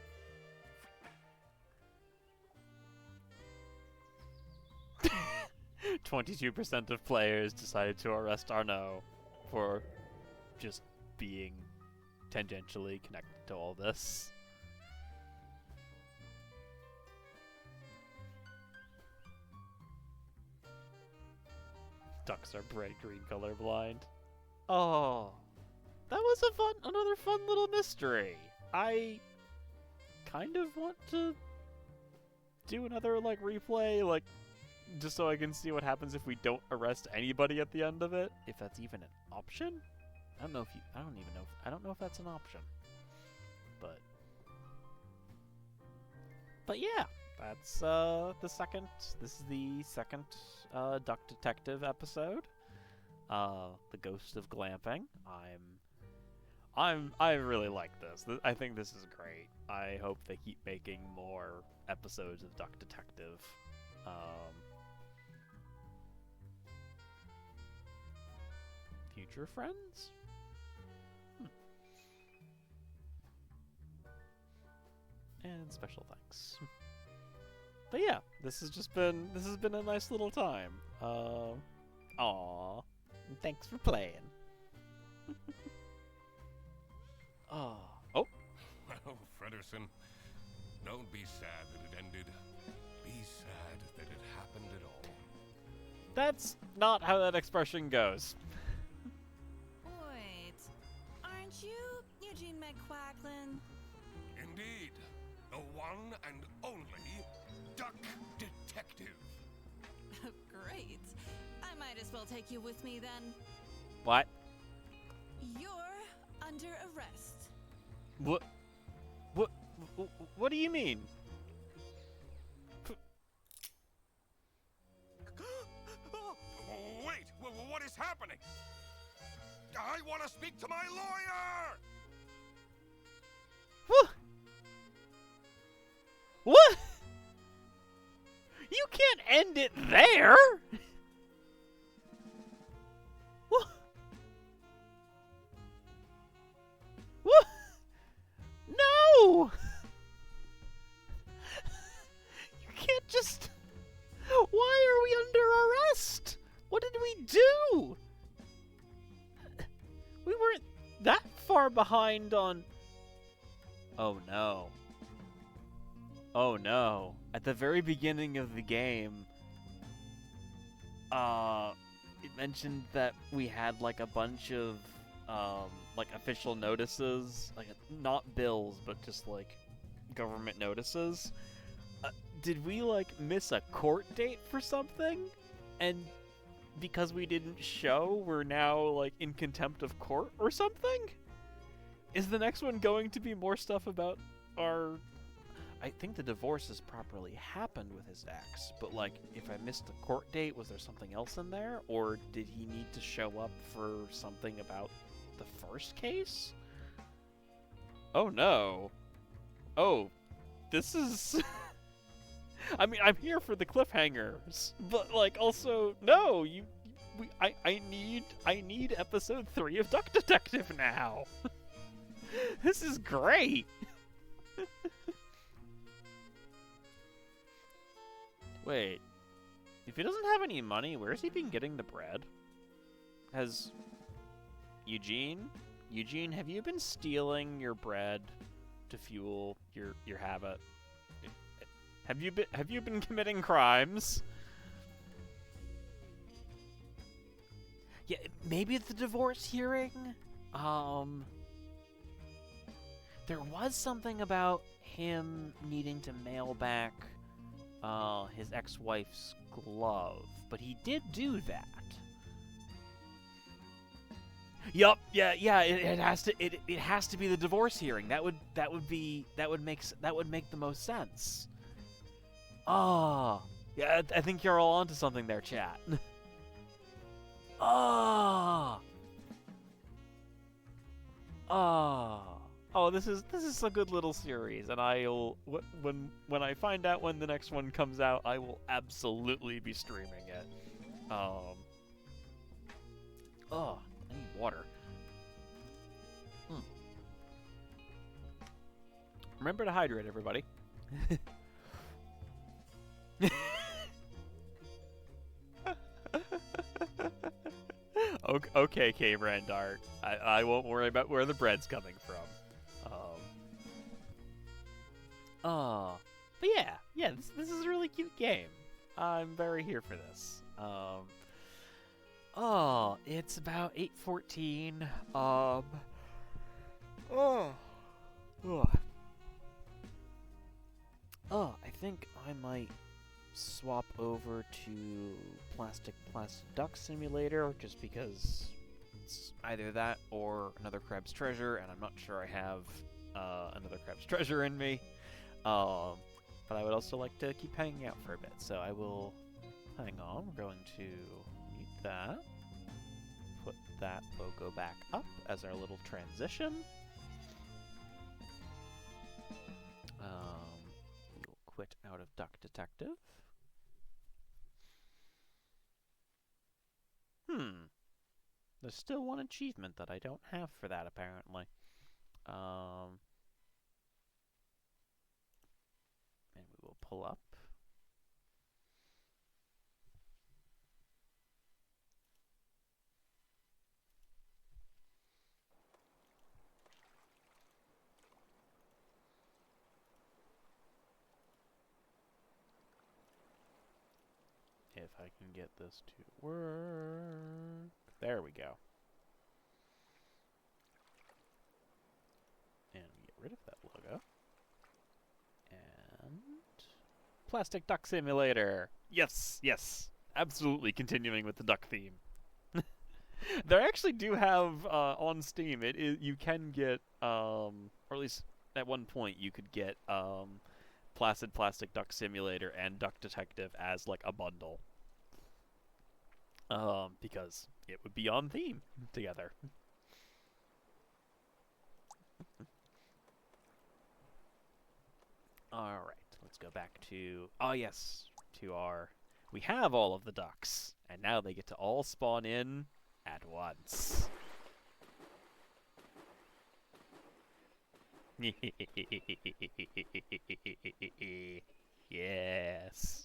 %22% of players decided to arrest Arnaud for just being tangentially connected to all this. Ducks are bright green colorblind. Oh, that was another fun little mystery. I kind of want to do another like replay, like just so I can see what happens if we don't arrest anybody at the end of it. If that's even an option? I don't know if I don't know if that's an option. But yeah, that's this is the second Duck Detective episode. The Ghost of Glamping. I really like this. I think this is great. I hope they keep making more episodes of Duck Detective. Future friends? And special thanks. But yeah, this has been a nice little time. Aww. Thanks for playing. Oh. Well, Frederson, don't be sad that it ended. Be sad that it happened at all. That's not how that expression goes. Wait, aren't you Eugene McQuacklin? Indeed, the one and only Duck Detective. Great. I might as well take you with me then. What? You're under arrest. What do you mean? Wait, what is happening? I want to speak to my lawyer! What? You can't end it there! What? far behind on... Oh no. Oh no. At the very beginning of the game, it mentioned that we had like a bunch of like official notices, like not bills, but just like government notices. Did we like miss a court date for something? And because we didn't show, we're now like in contempt of court or something? Is the next one going to be more stuff about our... I think the divorce has properly happened with his ex, but like, if I missed a court date, was there something else in there? Or did he need to show up for something about the first case? Oh no. Oh, this is... I mean, I'm here for the cliffhangers, but like, also, no, I need episode 3 of Duck Detective now. This is great. Wait, if he doesn't have any money, where has he been getting the bread? Has Eugene, have you been stealing your bread to fuel your habit? Have you been committing crimes? Yeah, maybe at the divorce hearing. There was something about him needing to mail back his ex-wife's glove, but he did do that. Yup, yeah, it has to be the divorce hearing. That would make the most sense. Oh, yeah, I think you're all onto something there, chat. Oh, this is a good little series, and I'll when I find out when the next one comes out, I will absolutely be streaming it. Oh, I need water. Remember to hydrate, everybody. Okay, K-Brandart. I won't worry about where the bread's coming from. But yeah, this is a really cute game. I'm very here for this. It's about 8:14. I think I might swap over to Placid Duck Simulator, just because it's either that or Another Crab's Treasure, and I'm not sure I have Another Crab's Treasure in me. But I would also like to keep hanging out for a bit, so I will hang on. We're going to mute that, put that logo back up as our little transition. We will quit out of Duck Detective. There's still one achievement that I don't have for that, apparently. And we will pull up. If I can get this to work. There we go. And we get rid of that logo. And Plastic Duck Simulator. Yes. Absolutely continuing with the duck theme. They actually do have on Steam. You can get or at least at one point you could get Placid Plastic Duck Simulator and Duck Detective as like a bundle. Because it would be on theme together. Alright, let's go back to... Oh yes, to our... We have all of the ducks, and now they get to all spawn in at once. Yes.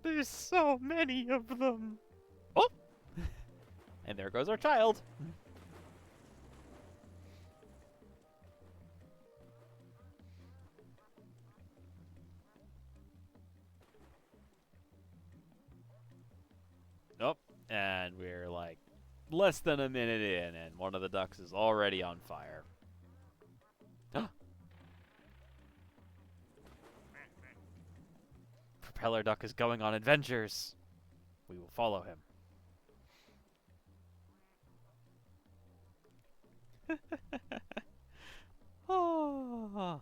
There's so many of them. Oh! And there goes our child. Nope. And we're like less than a minute in, and one of the ducks is already on fire. Propeller duck is going on adventures. We will follow him. Oh.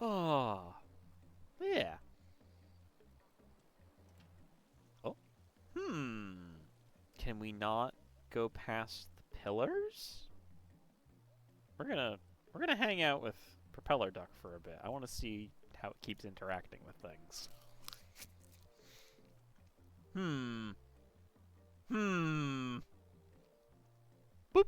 Oh. Yeah. Oh. Can we not go past the pillars? We're gonna hang out with Propeller Duck for a bit. I want to see how it keeps interacting with things. Boop.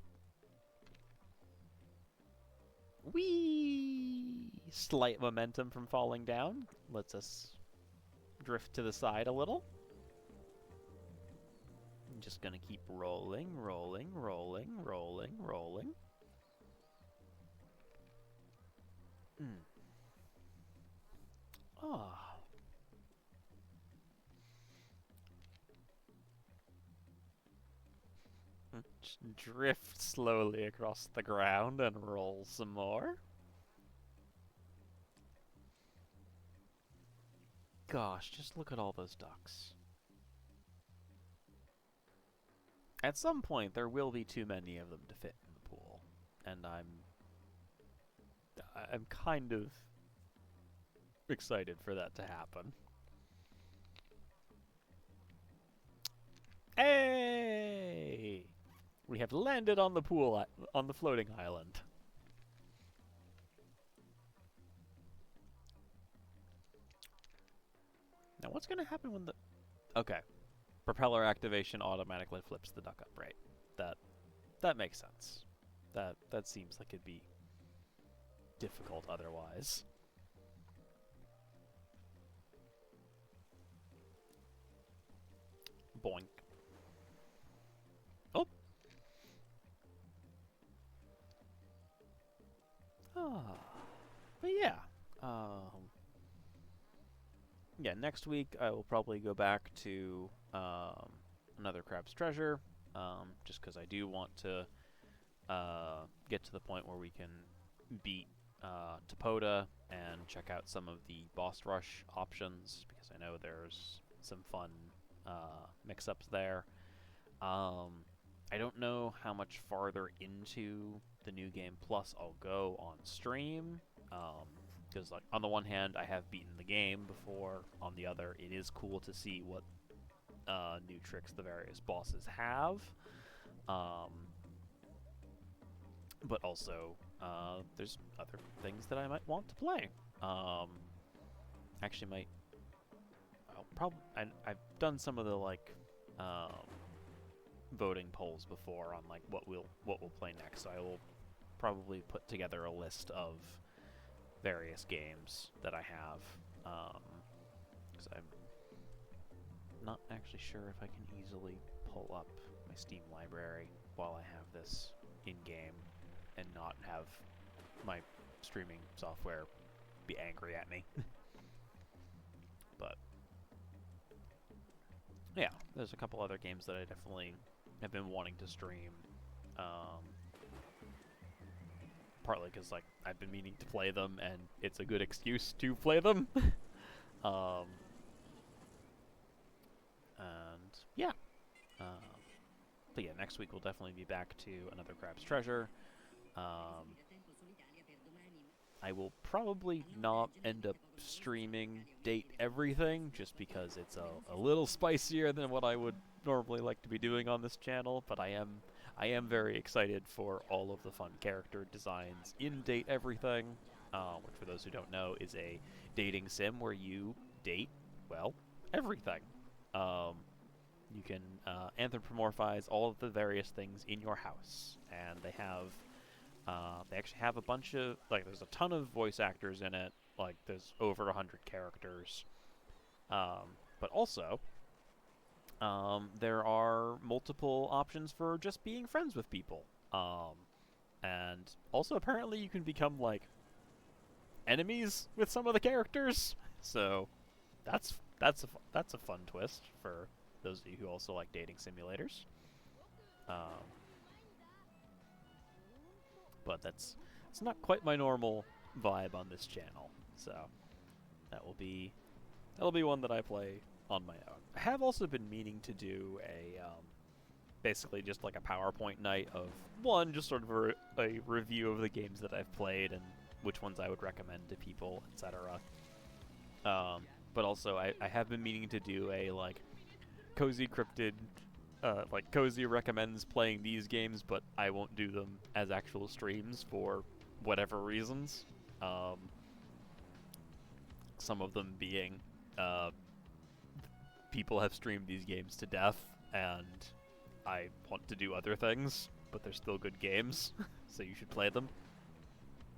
Whee! Slight momentum from falling down lets us drift to the side a little. I'm just gonna keep rolling, rolling, rolling, rolling, rolling. Ah. Just drift slowly across the ground and roll some more. Gosh, just look at all those ducks. At some point, there will be too many of them to fit in the pool, and I'm kind of excited for that to happen. Hey! We have landed on the pool, on the floating island. Now, what's going to happen when the... Okay. Propeller activation automatically flips the duck up, right? That makes sense. That seems like it'd be difficult otherwise. Boink. Oh! Ah. But yeah. Yeah, next week I will probably go back to another Crab's Treasure, just because I do want to get to the point where we can beat Topoda and check out some of the boss rush options, because I know there's some fun mix-ups there. I don't know how much farther into the New Game Plus I'll go on stream, because like on the one hand I have beaten the game before, on the other it is cool to see what new tricks the various bosses have, but also there's other things that I might want to play. Actually I've done some of the like voting polls before on like what we'll play next, so I will probably put together a list of various games that I have, because I'm not actually sure if I can easily pull up my Steam library while I have this in-game and not have my streaming software be angry at me. But yeah, there's a couple other games that I definitely have been wanting to stream, partly because like I've been meaning to play them and it's a good excuse to play them. And yeah, but yeah, next week we'll definitely be back to another Crab's Treasure. I will probably not end up streaming Date Everything, just because it's a little spicier than what I would normally like to be doing on this channel, but I I am very excited for all of the fun character designs in Date Everything, which for those who don't know is a dating sim where you date, well, everything. You can anthropomorphize all of the various things in your house, and they actually have a bunch of, like, there's a ton of voice actors in it, like, there's over 100 characters, but also, there are multiple options for just being friends with people, and also apparently you can become, like, enemies with some of the characters, so that's a fun twist for those of you who also like dating simulators. But it's not quite my normal vibe on this channel, so that'll be one that I play on my own. I have also been meaning to do a basically just like a PowerPoint night of one, just sort of a review of the games that I've played and which ones I would recommend to people, etc. But also I have been meaning to do a like CozyCryptid, like Cozy recommends playing these games, but I won't do them as actual streams for whatever reasons. Some of them being people have streamed these games to death, and I want to do other things, but they're still good games, so you should play them.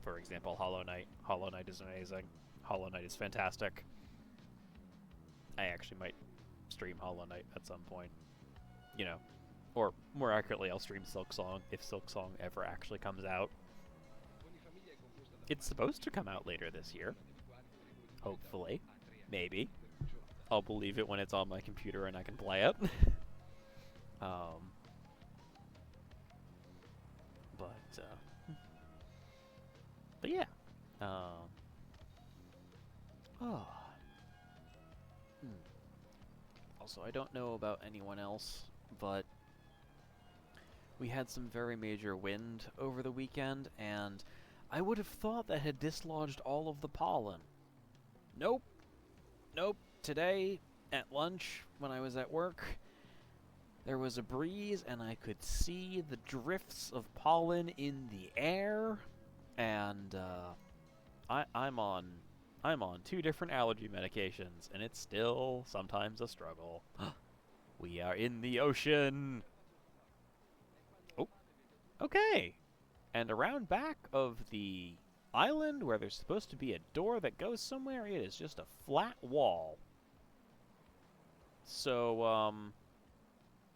For example, Hollow Knight. Hollow Knight is amazing. Hollow Knight is fantastic. I actually might stream Hollow Knight at some point. You know, or more accurately, I'll stream Silksong if Silksong ever actually comes out. It's supposed to come out later this year. Hopefully. Maybe. I'll believe it when it's on my computer and I can play it. But yeah. Also, I don't know about anyone else, but we had some very major wind over the weekend, and I would have thought that had dislodged all of the pollen. Nope. Nope. Today, at lunch, when I was at work, there was a breeze, and I could see the drifts of pollen in the air, and I'm on 2 different allergy medications, and it's still sometimes a struggle. We are in the ocean! Oh, okay. And around back of the island, where there's supposed to be a door that goes somewhere, it is just a flat wall. So,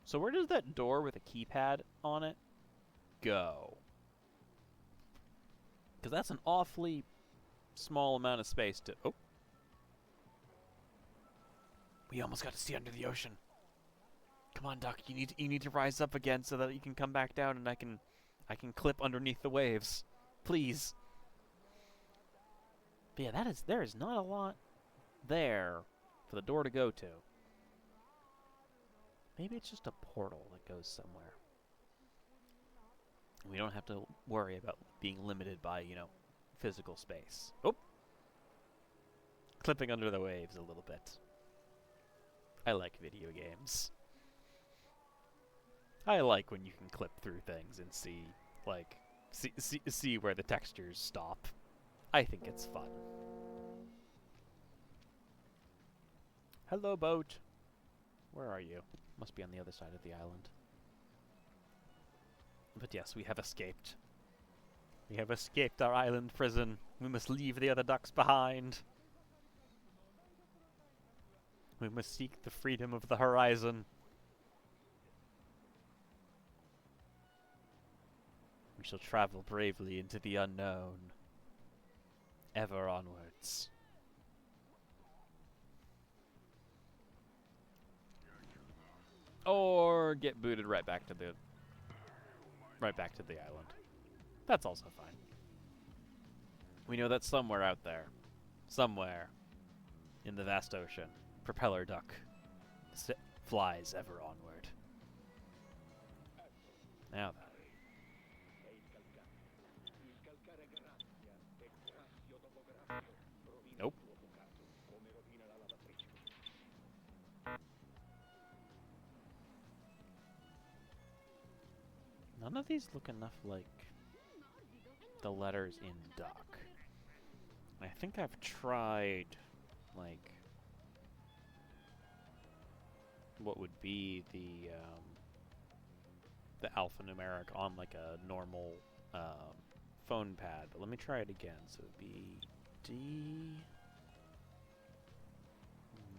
so where does that door with a keypad on it go? Because that's an awfully small amount of space to... Oh. We almost got to see under the ocean. Come on, Duck. You need to rise up again so that you can come back down and I can clip underneath the waves. Please. But yeah, there is not a lot there for the door to go to. Maybe it's just a portal that goes somewhere. We don't have to worry about being limited by, you know, physical space. Oh! Clipping under the waves a little bit. I like video games. I like when you can clip through things and see, like, see where the textures stop. I think it's fun. Hello, boat. Where are you? Must be on the other side of the island. But yes, we have escaped. We have escaped our island prison. We must leave the other ducks behind. We must seek the freedom of the horizon. We shall travel bravely into the unknown. Ever onwards. Or get booted right back to the island. That's also fine. We know that somewhere out there, somewhere in the vast ocean, Propeller Duck flies ever onward. Now then. Nope. None of these look enough like the letters in duck. I think I've tried, like, what would be the alphanumeric on like a normal phone pad, but let me try it again. So it'd be D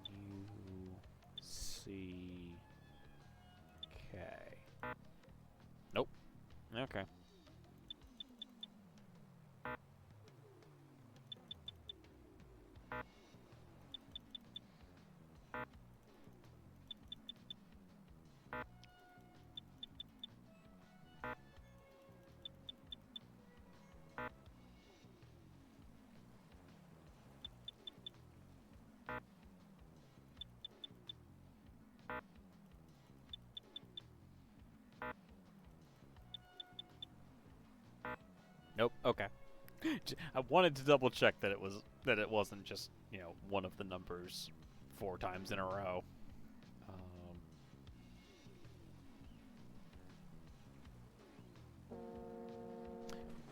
U C K. Nope. Okay. Nope. Okay. I wanted to double check that it wasn't just, you know, one of the numbers 4 times in a row.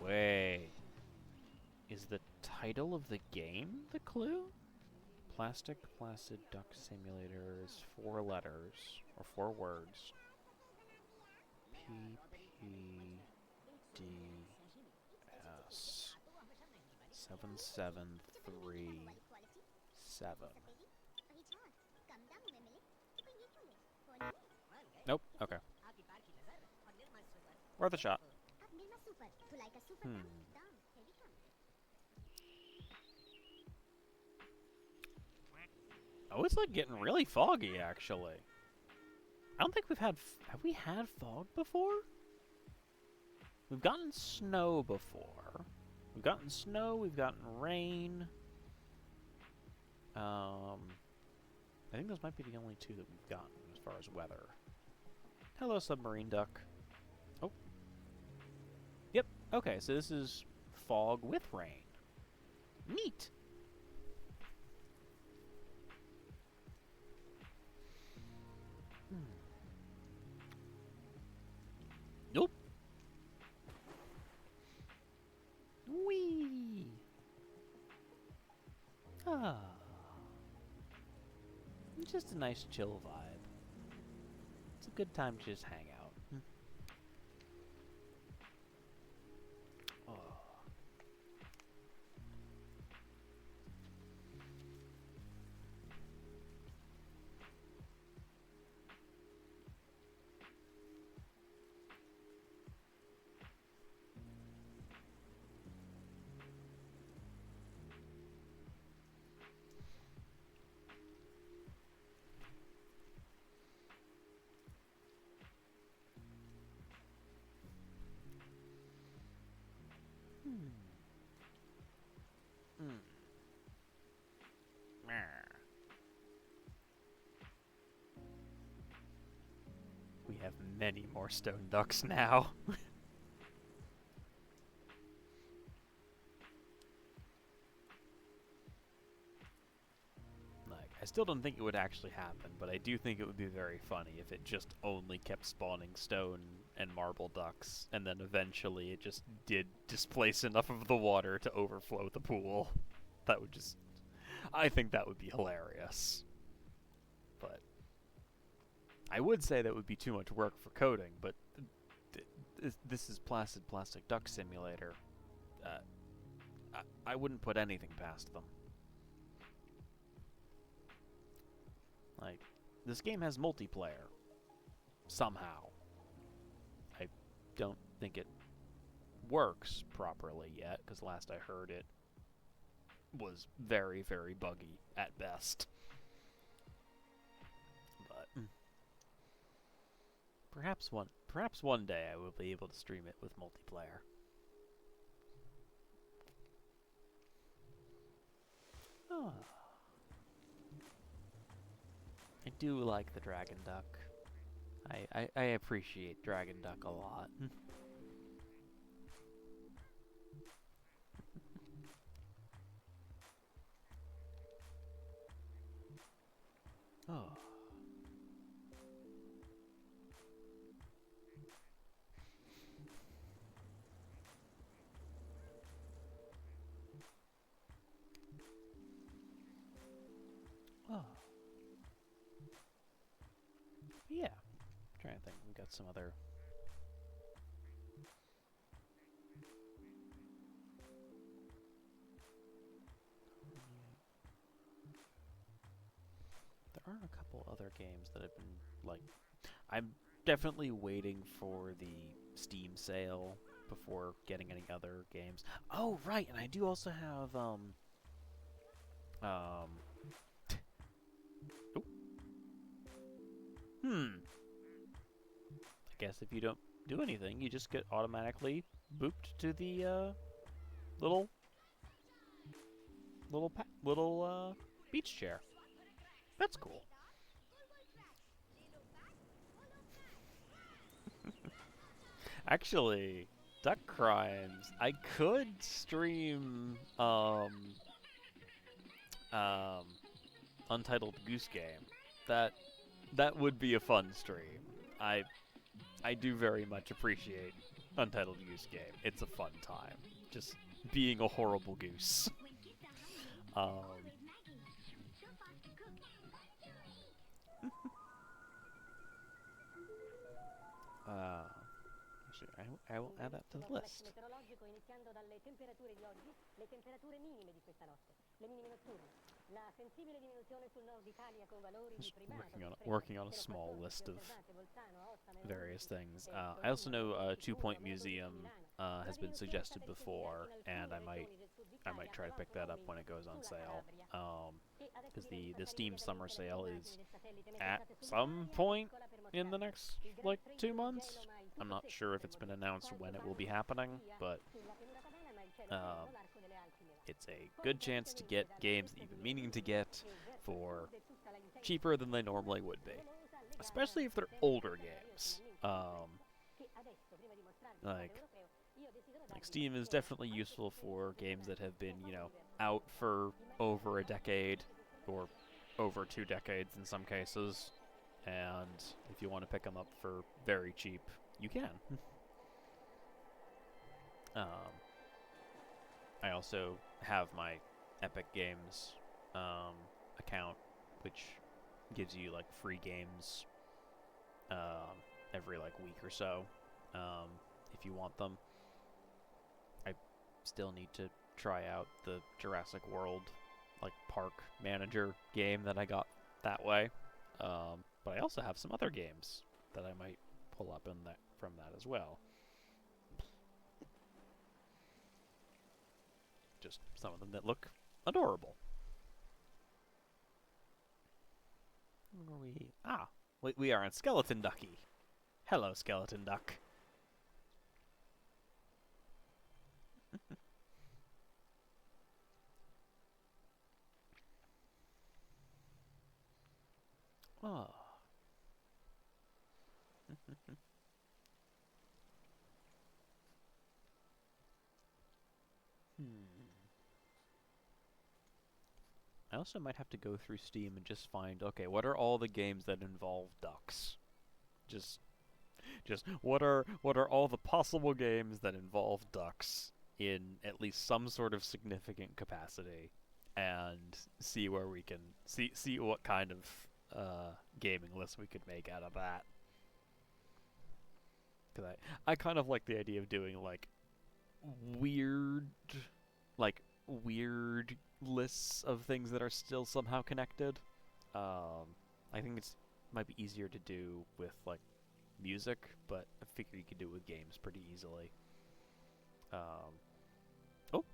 Wait. Is the title of the game the clue? Plastic Placid Duck Simulator is 4 letters or 4 words. PPDS 7737. Nope. Okay. Worth a shot. Oh, it's like getting really foggy, actually. I don't think we've had... have we had fog before? We've gotten snow before. We've gotten snow, we've gotten rain. I think those might be the only 2 that we've gotten as far as weather. Hello, submarine duck. Oh. Yep, okay, so this is fog with rain. Neat! Nope. Whee! Ah. It's just a nice chill vibe. It's a good time to just hang out. Oh. We have many more stone ducks now. Like, I still don't think it would actually happen, but I do think it would be very funny if it just only kept spawning stone and marble ducks, and then eventually it just did displace enough of the water to overflow the pool. That would just... I think that would be hilarious. But I would say that would be too much work for coding, but this is Placid Plastic Duck Simulator. I wouldn't put anything past them. Like, this game has multiplayer. Somehow. I don't think it works properly yet, because last I heard it was very, very buggy at best. But perhaps one day I will be able to stream it with multiplayer. Oh. I do like the Dragon Duck. I appreciate Dragon Duck a lot. Oh. Yeah. Trying to think. We got some other. There are a couple other games that have been like. I'm definitely waiting for the Steam sale before getting any other games. Oh, right, and I do also have oh. I guess if you don't do anything, you just get automatically booped to the little beach chair. That's cool. Actually, Duck Crimes. I could stream Untitled Goose Game. That would be a fun stream. I do very much appreciate Untitled Goose Game. It's a fun time. Just being a horrible goose. Actually, I will add that to the list. Just working on a small list of various things. I also know 2 Point Museum has been suggested before, and I might try to pick that up when it goes on sale. Because the Steam Summer Sale is at some point in the next, like, 2 months. I'm not sure if it's been announced when it will be happening, but it's a good chance to get games that you've been meaning to get for cheaper than they normally would be. Especially if they're older games. Like Steam is definitely useful for games that have been, you know, out for over a decade, or over 2 decades in some cases. And if you want to pick them up for very cheap, you can. I also have my Epic Games account, which gives you like free games every like week or so if you want them. I still need to try out the Jurassic World like park manager game that I got that way. But I also have some other games that I might pull up from that as well. Just some of them that look adorable. Where are we? Ah, we are on Skeleton Ducky. Hello, Skeleton Duck. Oh. I also might have to go through Steam and just find, okay, what are all the games that involve ducks? Just what are all the possible games that involve ducks in at least some sort of significant capacity, and see where we can see what kind of gaming list we could make out of that. Because I kind of like the idea of doing like weird lists of things that are still somehow connected. I think might be easier to do with like music, but I figure you could do it with games pretty easily. Oh,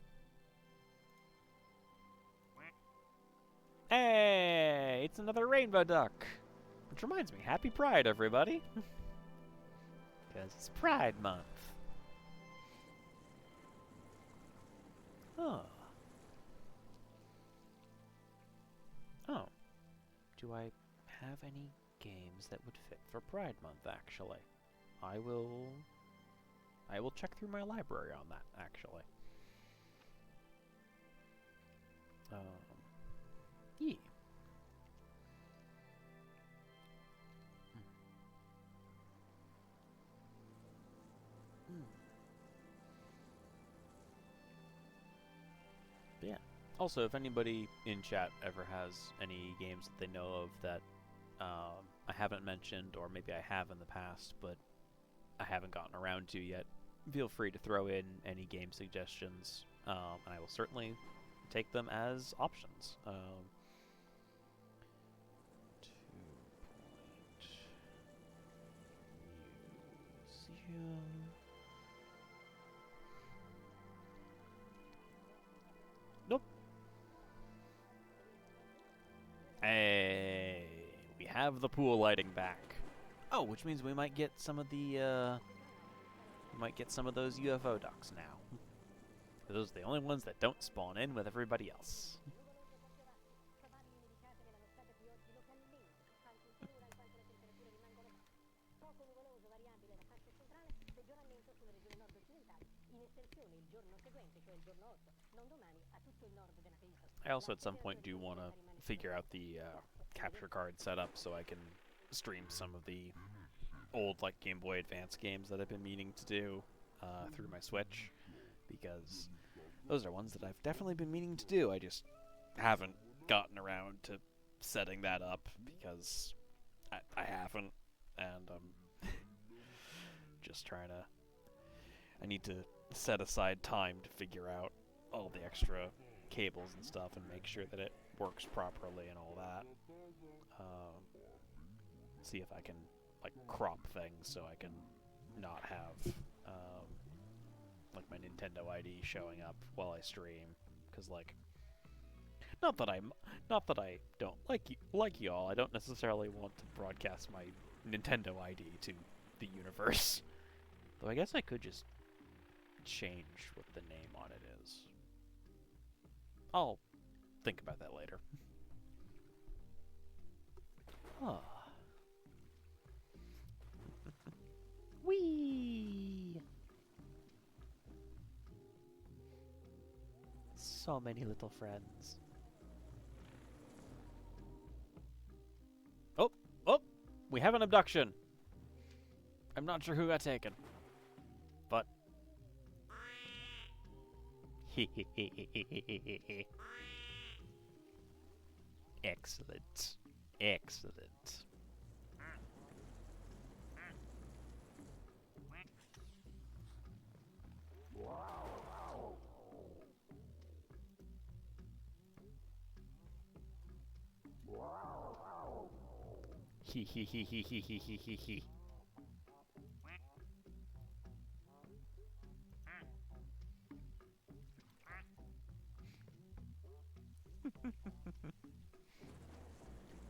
hey, it's another rainbow duck. Which reminds me, happy Pride, everybody! Because it's Pride Month. Oh. Oh. Do I have any games that would fit for Pride Month, actually? I will check through my library on that, actually. Yeah. But yeah. Also, if anybody in chat ever has any games that they know of that I haven't mentioned, or maybe I have in the past, but I haven't gotten around to yet, feel free to throw in any game suggestions, and I will certainly take them as options. 2-point museum. Nope. Hey, we have the pool lighting back. Oh, which means we might get some of the, those UFO ducks now. Those are the only ones that don't spawn in with everybody else. I also at some point do want to figure out the capture card setup so I can stream some of the old like Game Boy Advance games that I've been meaning to do through my Switch, because those are ones that I've definitely been meaning to do. I just haven't gotten around to setting that up because I haven't, and I'm just trying to... I need to set aside time to figure out all the extra cables and stuff and make sure that it works properly and all that. See if I can like crop things so I can not have like my Nintendo ID showing up while I stream, because like not that I don't like y'all. I don't necessarily want to broadcast my Nintendo ID to the universe. Though I guess I could just change what the name on it is. I'll think about that later. Ah. Whee! So many little friends. Oh! Oh! We have an abduction! I'm not sure who got taken. But... Excellent. Excellent. Hee hee hee hee hee hee hee hee hee.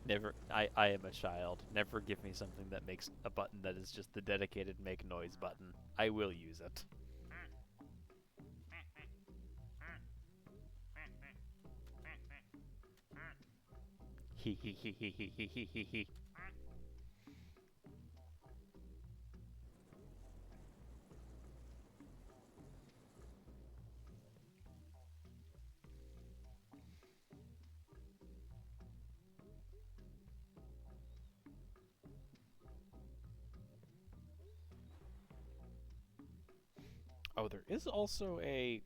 Never, I am a child. Never give me something that makes a button that is just the dedicated make noise button. I will use it. Hee hee hee hee hee hee hee hee hee. Oh, there is also a...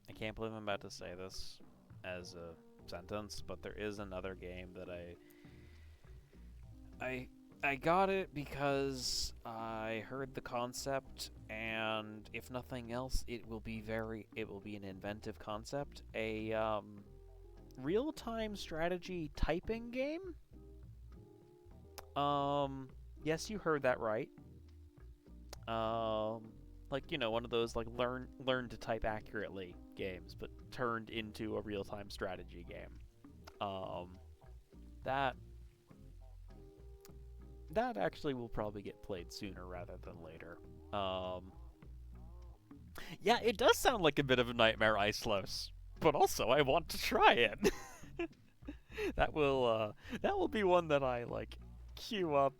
I can't believe I'm about to say this as a sentence, but there is another game that I got it because I heard the concept, and if nothing else, it will be an inventive concept. A real-time strategy typing game? Yes, you heard that right. Like, you know, one of those like learn to type accurately games, but turned into a real-time strategy game. That actually will probably get played sooner rather than later. Yeah, it does sound like a bit of a nightmare, Islos, but also I want to try it. That will be one that I like queue up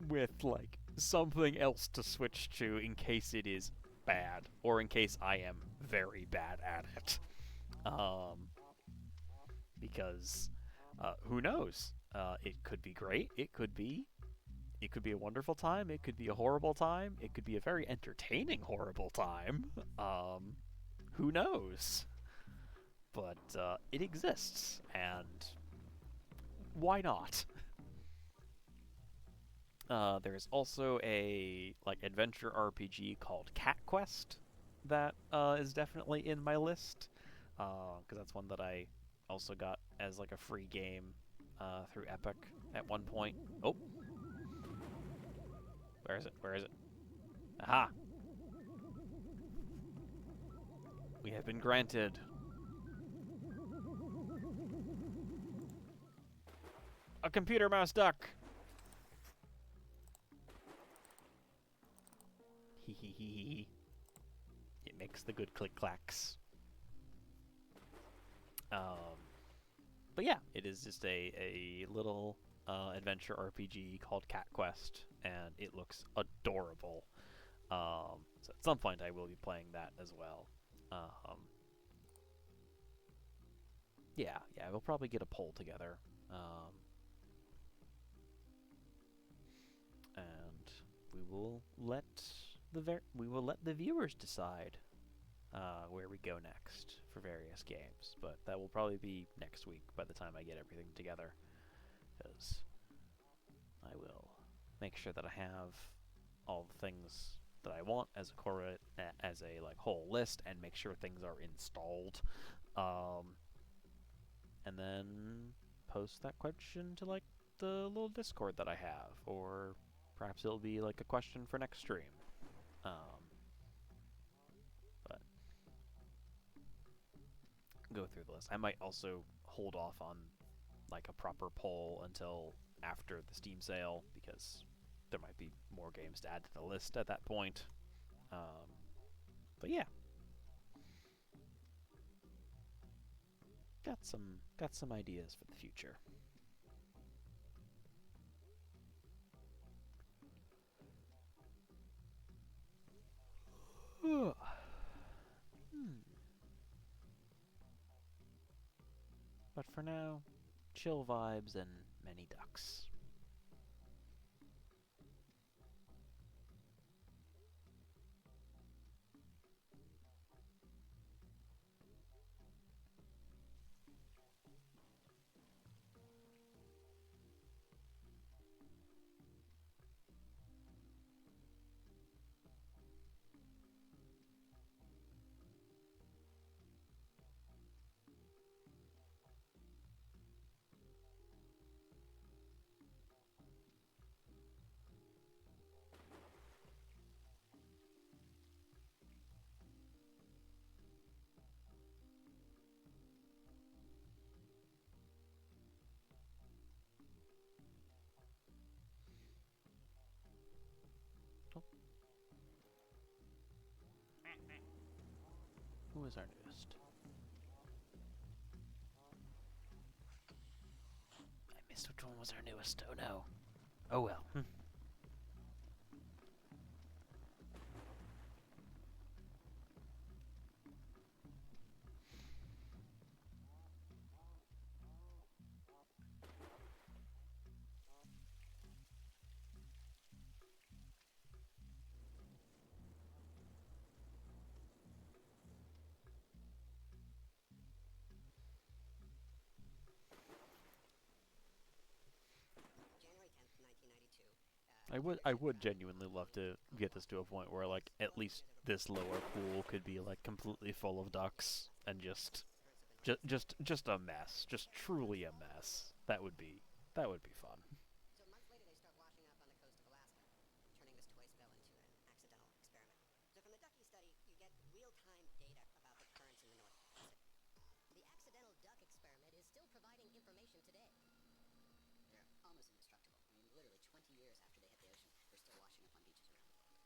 with like something else to switch to in case it is bad, or in case I am very bad at it. Because who knows? It could be great. It could be a wonderful time. It could be a horrible time. It could be a very entertaining horrible time. Who knows? But it exists, and why not? There's also a adventure RPG called Cat Quest that is definitely in my list, because that's one that I also got as a free game through Epic at one point. Oh, where is it? Where is it? Aha! We have been granted. A computer mouse duck! Hee hee hee hee. It makes the good click clacks. But yeah, it is just a little adventure RPG called Cat Quest, and it looks adorable. So at some point I will be playing that as well. Yeah, we'll probably get a poll together. And we will let the viewers decide where we go next for various games. But that will probably be next week by the time I get everything together, because I will make sure that I have all the things that I want as a whole list, and make sure things are installed, and then post that question to the little Discord that I have, or perhaps it'll be a question for next stream. But go through the list. I might also hold off on a proper poll until after the Steam sale, because there might be more games to add to the list at that point. But yeah, got some ideas for the future. But for now, chill vibes and many ducks. Who is our newest? I missed which one was our newest. Oh no. Oh well. I would genuinely love to get this to a point where at least this lower pool could be completely full of ducks and just a mess, just truly a mess. That would be fun. So months later, they start washing up on the coast of Alaska, turning this toy spill into an accidental experiment. So from the ducky study, you get real-time data about the currents in the North Pacific. The accidental duck experiment is still providing information today. They're almost indestructible. I mean, literally 20 years after they hit the ocean, they're still washing up on beaches around the world.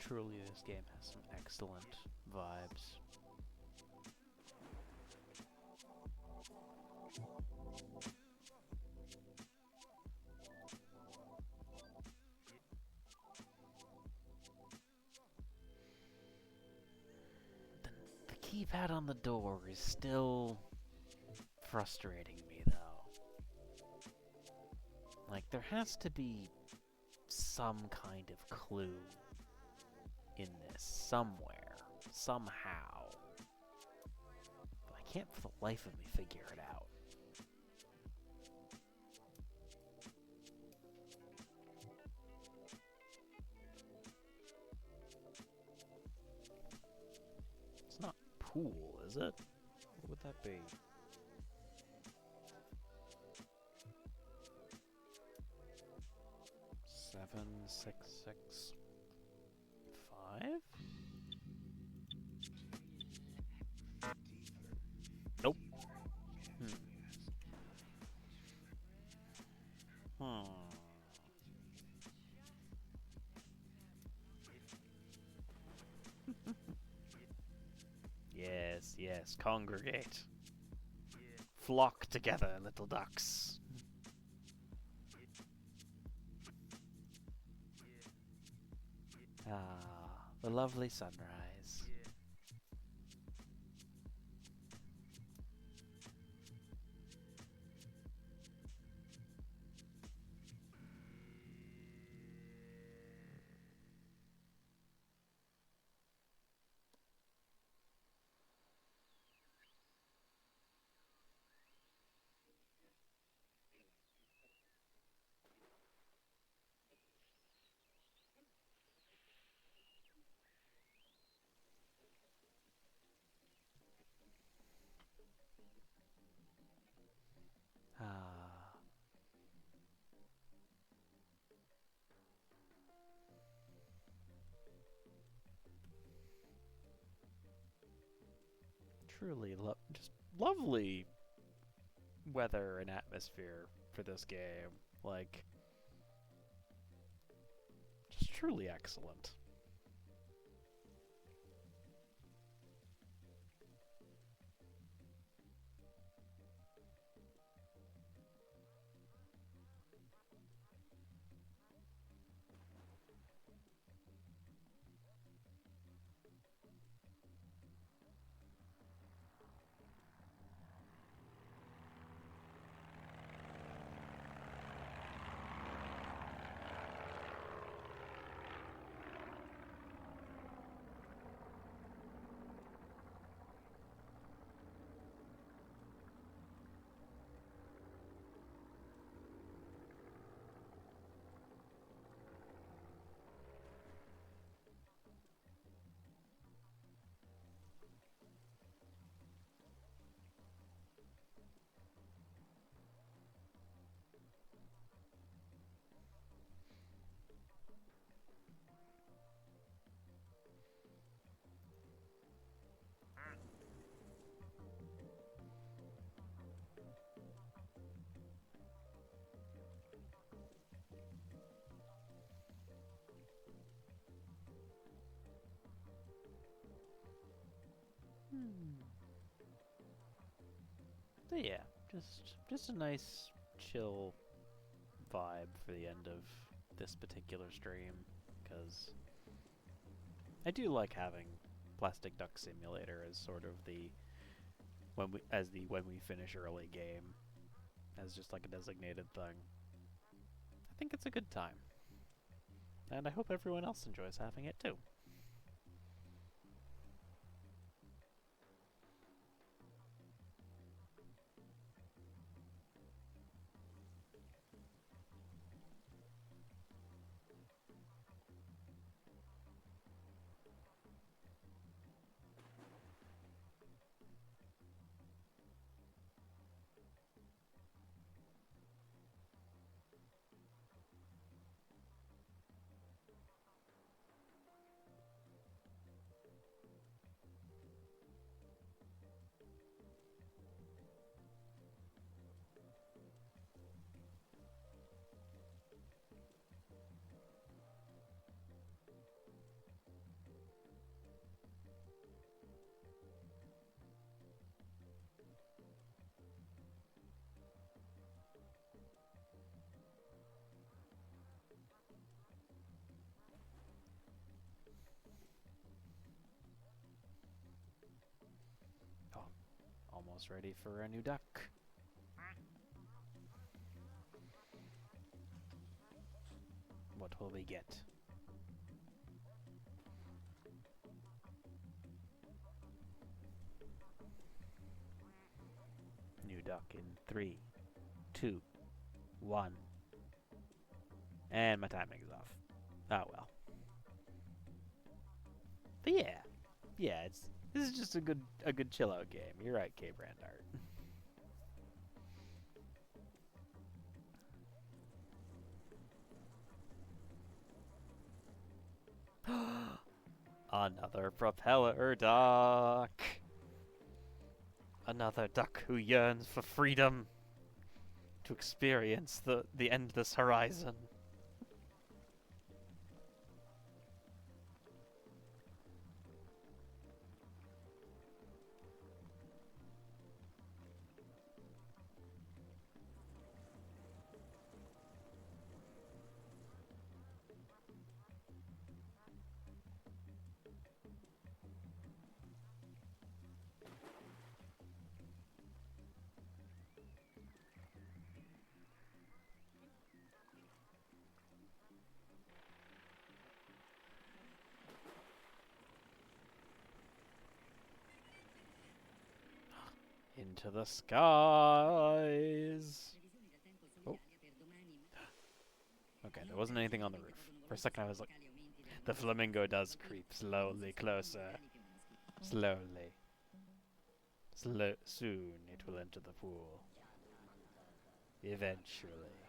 Truly, this game has some excellent vibes. The keypad on the door is still frustrating me, though. Like, there has to be some kind of clue in this somewhere, somehow. But I can't for the life of me figure it out. It's not pool, is it? What would that be? Seven, six, six, five? Nope. Yes, yes, congregate. Flock together, little ducks. Ah, the lovely sunrise. Ah. Truly just lovely weather and atmosphere for this game. Like, just truly excellent. But yeah, just a nice, chill vibe for the end of this particular stream, because I do like having Plastic Duck Simulator as sort of the when we finish early game as just like a designated thing. I think it's a good time, and I hope everyone else enjoys having it too. almost ready for a new duck. What will we get? New duck in 3, 2, 1. And my timing is off. Oh well. But yeah, this is just a good chill out game. You're right, K Brandart. Another propeller duck. Another duck who yearns for freedom to experience the endless horizon. Into the skies. Oh. Okay, there wasn't anything on the roof. For a second I was like, the flamingo does creep slowly closer. Slowly. Soon it will enter the pool. Eventually.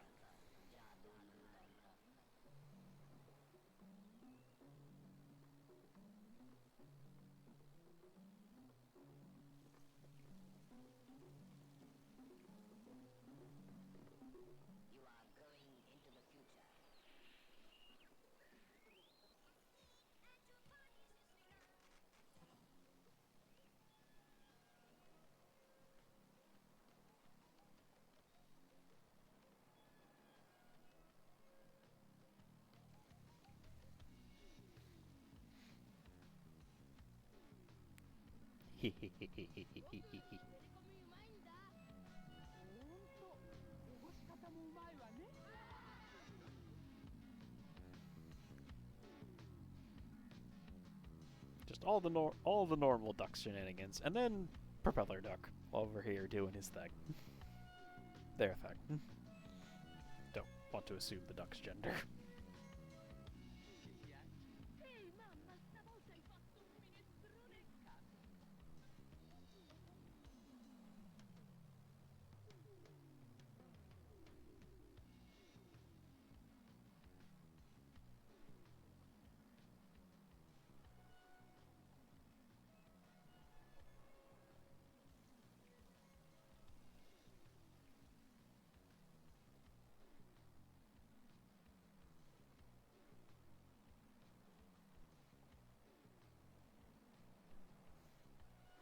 Just all the normal duck shenanigans, and then propeller duck over here doing his thing. Their thing. Don't want to assume the duck's gender.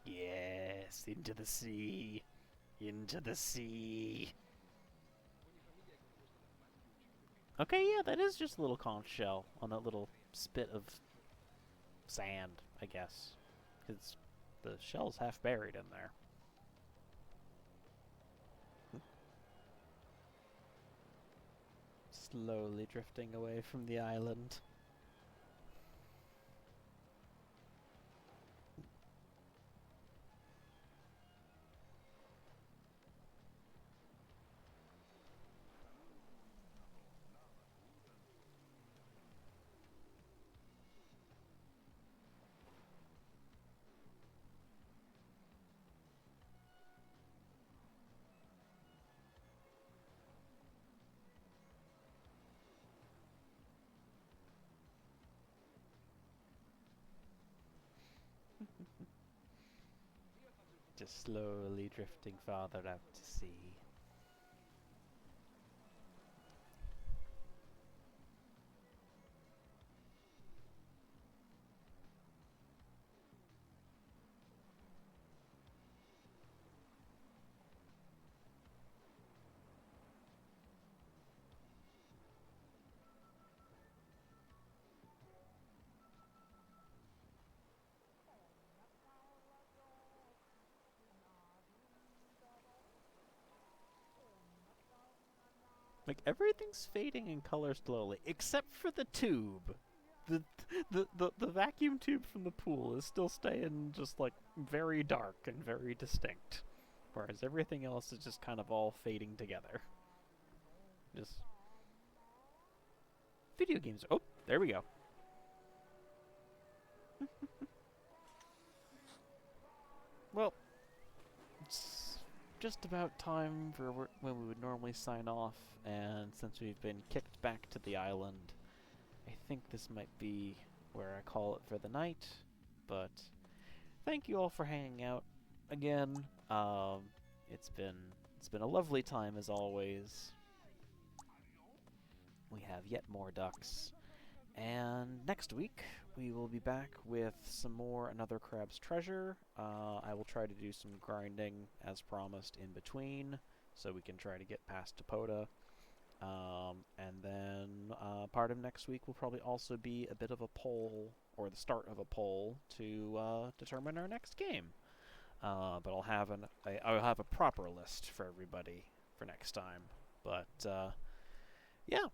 Yes, into the sea. Into the sea. Okay, yeah, that is just a little conch shell on that little spit of sand, I guess. Because the shell's half buried in there. Slowly drifting away from the island. Just slowly drifting farther out to sea. Like, everything's fading in color slowly, except for the tube. The vacuum tube from the pool is still staying just, like, very dark and very distinct. Whereas everything else is just kind of all fading together. Just... Video games. Oh, there we go. Well, it's just about time for when we would normally sign off, and since we've been kicked back to the island, I think this might be where I call it for the night. But thank you all for hanging out again. It's been a lovely time as always. We have yet more ducks. And next week, we will be back with some more Another Crab's Treasure. I will try to do some grinding, as promised, in between, so we can try to get past Topoda. And then part of next week will probably also be a bit of a poll, or the start of a poll, to determine our next game. But I'll have a proper list for everybody for next time. But yeah.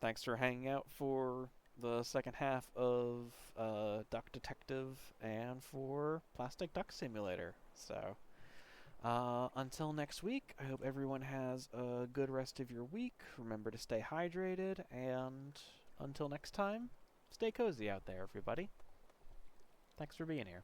Thanks for hanging out for the second half of Duck Detective and for Plastic Duck Simulator. So, until next week, I hope everyone has a good rest of your week. Remember to stay hydrated, and until next time, stay cozy out there, everybody. Thanks for being here.